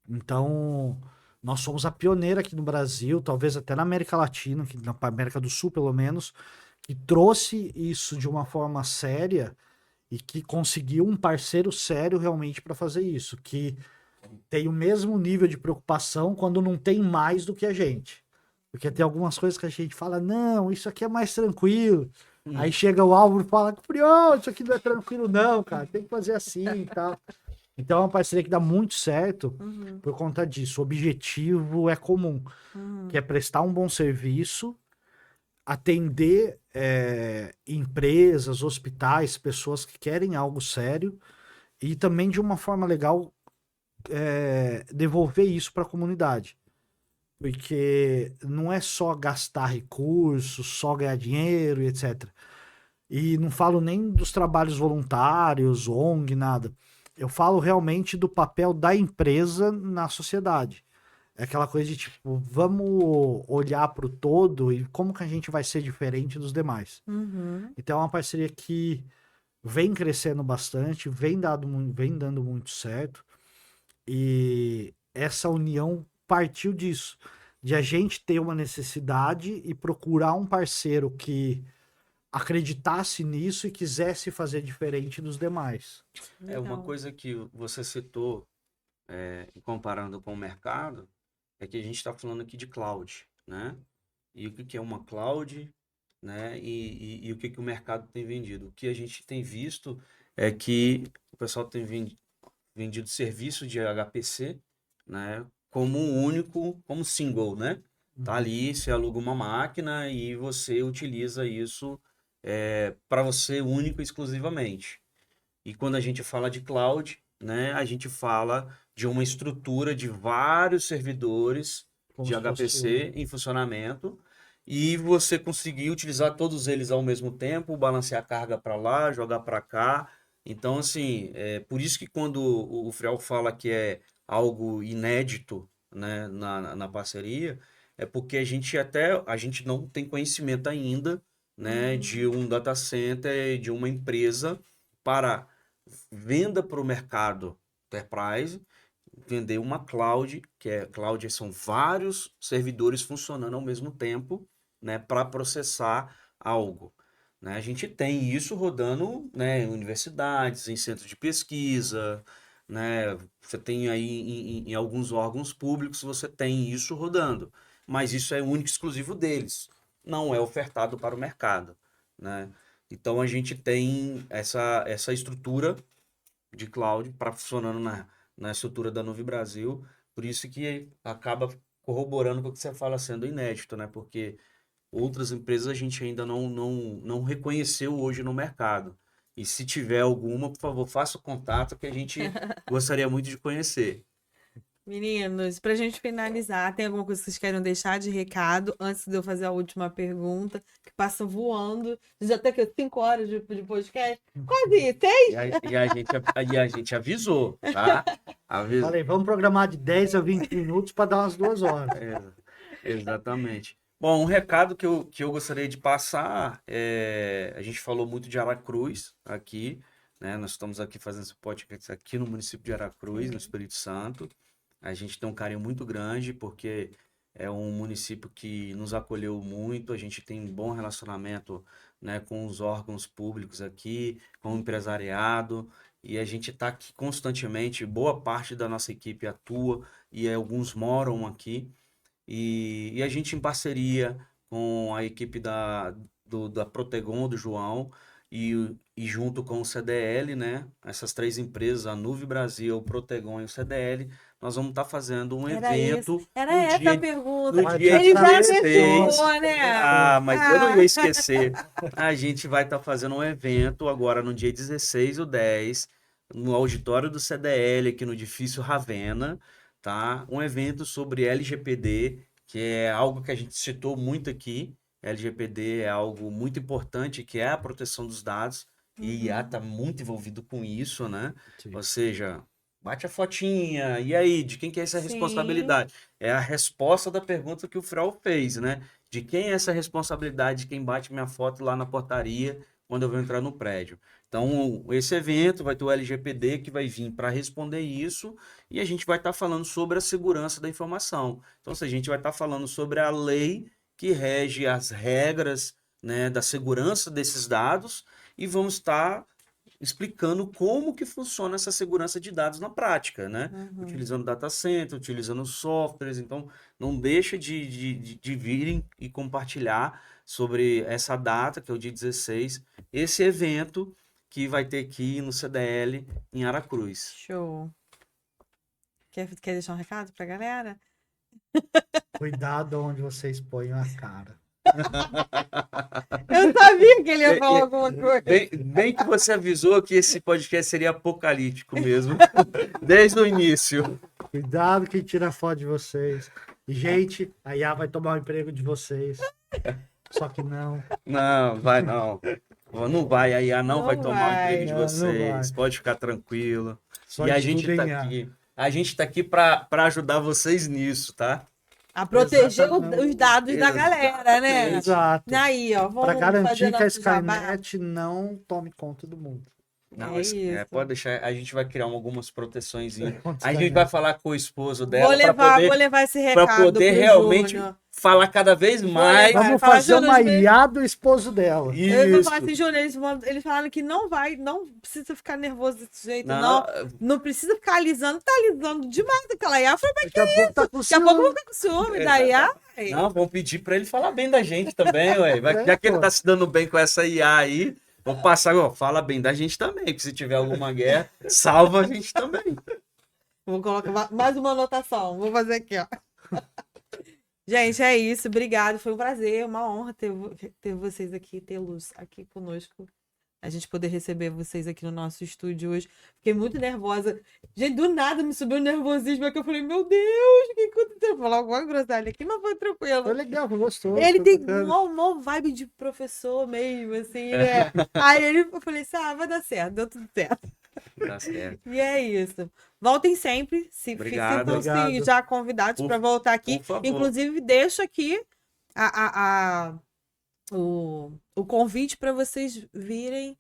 Então, nós somos a pioneira aqui no Brasil, talvez até na América Latina, aqui na América do Sul pelo menos, que trouxe isso de uma forma séria e que conseguiu um parceiro sério realmente para fazer isso. Que tem o mesmo nível de preocupação quando não tem mais do que a gente. Porque tem algumas coisas que a gente fala, não, isso aqui é mais tranquilo. Aí chega o Álvaro e fala, Priol, isso aqui não é tranquilo não, cara, tem que fazer assim e tal. Então é uma parceria que dá muito certo por conta disso. O objetivo é comum, que é prestar um bom serviço, atender empresas, hospitais, pessoas que querem algo sério e também de uma forma legal devolver isso para a comunidade. Porque não é só gastar recursos, só ganhar dinheiro e etc. E não falo nem dos trabalhos voluntários, ONG, nada. Eu falo realmente do papel da empresa na sociedade. É aquela coisa de tipo, vamos olhar para o todo e como que a gente vai ser diferente dos demais. Então é uma parceria que vem crescendo bastante, vem dando muito certo. E essa união partiu disso, de a gente ter uma necessidade e procurar um parceiro que acreditasse nisso e quisesse fazer diferente dos demais. É uma coisa que você citou, comparando com o mercado, é que a gente está falando aqui de cloud, né? E o que é uma cloud, né? E o que o mercado tem vendido. O que a gente tem visto é que o pessoal tem vendido serviço de HPC, né? Como único, como single, né? Tá ali, você aluga uma máquina e você utiliza isso para você único e exclusivamente. E quando a gente fala de cloud, né, a gente fala de uma estrutura de vários servidores Como de se fosse HPC em funcionamento e você conseguir utilizar todos eles ao mesmo tempo, balancear a carga para lá, jogar para cá. Então, assim, por isso que quando o Frial fala que é algo inédito, né, na parceria, é porque a gente não tem conhecimento ainda, né, de um data center, de uma empresa para venda para o mercado enterprise, vender uma cloud, cloud são vários servidores funcionando ao mesmo tempo, né, para processar algo. Né? A gente tem isso rodando, né, em universidades, em centros de pesquisa, né? Você tem aí em alguns órgãos públicos, você tem isso rodando, mas isso é único e exclusivo deles, não é ofertado para o mercado, né? Então a gente tem essa estrutura de cloud para funcionando na estrutura da Nuvem Brasil, por isso que acaba corroborando com o que você fala sendo inédito, né? Porque outras empresas a gente ainda não reconheceu hoje no mercado. E se tiver alguma, por favor, faça o contato que a gente gostaria muito de conhecer. Meninos, pra gente finalizar, tem alguma coisa que vocês querem deixar de recado antes de eu fazer a última pergunta, que passa voando. Já tá aqui 5 horas de podcast? Quase 6? E a gente avisou, tá? Falei, vamos programar de 10 a 20 minutos para dar umas 2 horas. Exatamente. Bom, um recado que eu gostaria de passar a gente falou muito de Aracruz aqui, né? Nós estamos aqui fazendo esse podcast aqui no município de Aracruz, no Espírito Santo. A gente tem um carinho muito grande porque é um município que nos acolheu muito, a gente tem um bom relacionamento, né, com os órgãos públicos aqui, com o empresariado, e a gente está aqui constantemente, boa parte da nossa equipe atua e alguns moram aqui. E a gente em parceria com a equipe da Protegon, do João, e junto com o CDL, né? Essas 3 empresas, a Nuvem Brasil, o Protegon e o CDL, nós vamos estar fazendo um evento Era no essa dia, a pergunta. no dia Ele já 16. pensou, né? Mas eu não ia esquecer. A gente vai estar fazendo um evento agora no dia 16 ou 10, no auditório do CDL, aqui no edifício Ravenna, tá? Um evento sobre LGPD, que é algo que a gente citou muito aqui. LGPD é algo muito importante, que é a proteção dos dados, e a IA está muito envolvido com isso, né? Sim. Ou seja, bate a fotinha, e aí, de quem que é essa Sim. responsabilidade? É a resposta da pergunta que o Frau fez, né? De quem é essa responsabilidade de quem bate minha foto lá na portaria quando eu vou entrar no prédio? Então, esse evento vai ter o LGPD que vai vir para responder isso, e a gente vai estar falando sobre a segurança da informação. Então, a gente vai estar falando sobre a lei que rege as regras, né, da segurança desses dados, e vamos estar explicando como que funciona essa segurança de dados na prática, né? Uhum. Utilizando data center, utilizando softwares, então não deixa de virem e compartilhar sobre essa data, que é o dia 16, esse evento que vai ter aqui no CDL em Aracruz. Show. Quer deixar um recado pra galera? Cuidado onde vocês põem a cara. Eu sabia que ele ia falar alguma coisa. Bem que você avisou que esse podcast seria apocalíptico mesmo, desde o início. Cuidado quem tira foto de vocês. E, gente, a IA vai tomar o emprego de vocês. Só que não. Não, vai não. Não vai, a IA não Não vai tomar o vai. emprego de Não, não vocês. vai. Pode ficar tranquilo. Só E a estuda gente em tá IA. aqui. A gente tá aqui para ajudar vocês nisso, tá? A proteger Exatamente. os dados da galera, né? Exato. Aí, ó, vamos Para fazer garantir que a nosso jabá. Skynet não tome conta do mundo. Não, É isso. pode deixar, a gente vai criar algumas proteções. Contra A gente Skynet. vai falar com o esposo Vou dela para levar esse poder, recado poder pro realmente Júnior. falar cada vez mais. levar. Vamos Fala, fazer Júnior, uma às vezes- IA do esposo dela. Eu vou Isso. falar assim, Júnior, eles falaram que não precisa ficar nervoso desse jeito, não. Não, Não precisa ficar alisando, tá alisando demais aquela IA. Eu falei, Daqui a pouco tá com daqui a pouco eu vou ciúme. ficar com ciúme da IA. não, vamos pedir para ele falar bem da gente também, ué. É, Já que ele pô. tá se dando bem com essa IA aí, vou passar, ó, fala bem da gente também, que se tiver alguma guerra, salva a gente também. Vou colocar mais uma anotação. Vou fazer aqui, ó. Gente, é isso. Obrigado. Foi um prazer, uma honra ter vocês aqui, tê-los aqui conosco. A gente poder receber vocês aqui no nosso estúdio hoje. Fiquei muito nervosa. Gente, do nada me subiu um nervosismo. É que eu falei, meu Deus, o que aconteceu? Vou falar alguma groselha aqui, mas foi tranquilo. Foi legal, foi gostoso. Ele foi tem bacana. uma vibe de professor mesmo, assim, né? Aí eu falei assim, vai dar certo, deu tudo certo. Tá certo. E é isso. Voltem sempre. Obrigado. Sintam-se Obrigado. já convidados Por- para voltar aqui. por favor. Inclusive, deixo aqui o convite para vocês virem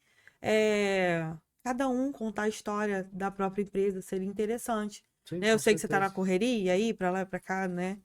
cada um contar a história da própria empresa. Seria interessante. Sim, Né? Eu com sei que você está na certeza. correria aí, para lá e para cá, né?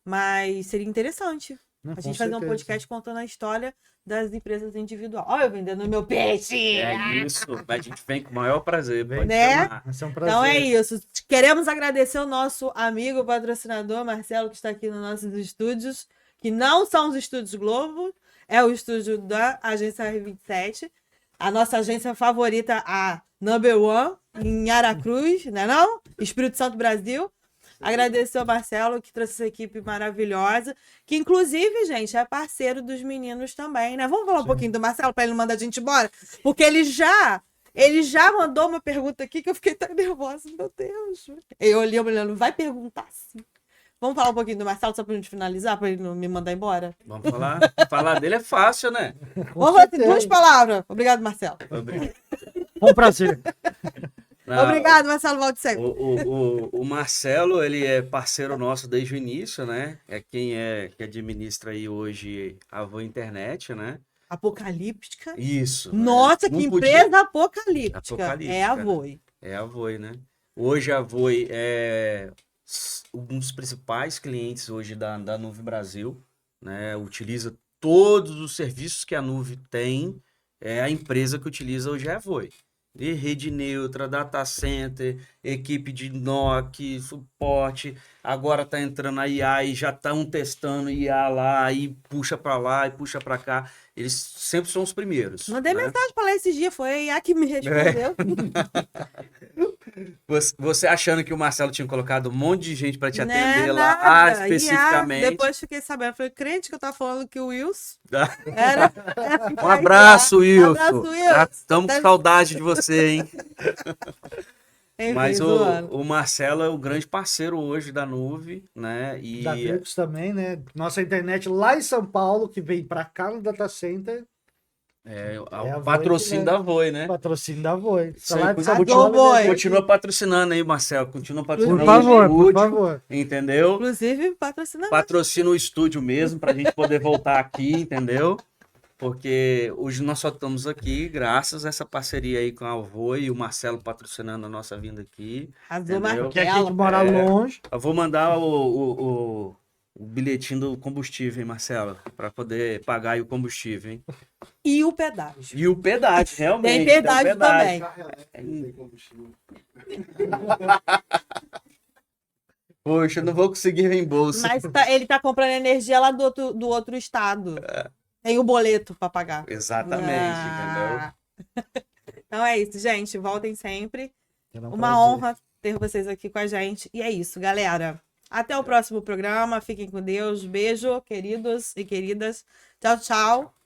Mas seria interessante Não, a com gente fazer um certeza. podcast contando a história das empresas individuais. Olha, eu vendendo meu peixe! É isso. A gente vem com o maior prazer. Pode Né? chamar. Vai ser um prazer. Então é isso. Queremos agradecer o nosso amigo patrocinador, Marcelo, que está aqui nos nossos estúdios, que não são os estúdios Globo, é o estúdio da agência R27, a nossa agência favorita, a Number One, em Aracruz, né não? Espírito Santo, Brasil. Agradecer ao Marcelo, que trouxe essa equipe maravilhosa, que inclusive, gente, é parceiro dos meninos também, né? Vamos falar um Sim. pouquinho do Marcelo para ele não mandar a gente embora? Porque ele já mandou uma pergunta aqui que eu fiquei tão nervosa, meu Deus. Eu olhei, olhando, vai perguntar sim. Vamos falar um pouquinho do Marcelo, só pra gente finalizar, pra ele não me mandar embora? Vamos falar? Falar dele é fácil, né? Com Vamos fazer certeza. 2 palavras. Obrigado, Marcelo. Um prazer. Não, Obrigado, Marcelo Valdecego. o Marcelo, ele é parceiro nosso desde o início, né? É quem que administra aí hoje a Voa Internet, né? Apocalíptica. Isso. Nossa, Não que podia- empresa apocalíptica. Apocalíptica, É a né? Voi. É a Voi, né? Hoje a Voi é um dos principais clientes hoje da Nuve Brasil, né? Utiliza todos os serviços que a Nuve tem, é a empresa que utiliza hoje é a Voi. De rede neutra, data center, equipe de NOC, suporte, agora tá entrando a IA e já estão testando IA lá, e puxa para lá e puxa para cá. Eles sempre são os primeiros. Mandei né? mensagem pra lá esses dias, foi a IA que me respondeu. Você achando que o Marcelo tinha colocado um monte de gente para te Né, atender lá, nada. especificamente. IA, depois fiquei sabendo. Falei, crente que eu tava falando que o Wilson Tá. era. Um abraço, Wilson. Abraço, Wilson. Estamos com saudade de você, hein? Enfim, Mas zoando. o Marcelo é o grande parceiro hoje da Nuve, né? E Da Virtus também, né? Nossa internet lá em São Paulo, que vem pra cá no data center, o a patrocínio Voi, da Voi, né? patrocínio da Voi. Isso aí, coisa boa. Voi. Continua patrocinando aí, Marcelo. Continua patrocinando Por favor, o por estúdio, favor. entendeu? Inclusive, patrocina. Patrocina o estúdio mesmo, pra gente poder voltar aqui, entendeu? Porque hoje nós só estamos aqui graças a essa parceria aí com a Voi e o Marcelo patrocinando a nossa vinda aqui. Arrasou, Entendeu? Porque a Marcelo. gente mora longe. Eu vou mandar o o bilhetinho do combustível, hein, Marcelo? Para poder pagar aí o combustível, hein? E o pedágio. E o pedágio, realmente. Tem pedágio o pedágio. também. Poxa, eu não vou conseguir reembolso. Mas ele tá comprando energia lá do outro estado. Tem o boleto para pagar. Exatamente, Ah. Então é isso, gente. Voltem sempre. Era um Uma prazer. honra ter vocês aqui com a gente. E é isso, galera. Até o próximo programa. Fiquem com Deus. Beijo, queridos e queridas. Tchau, tchau.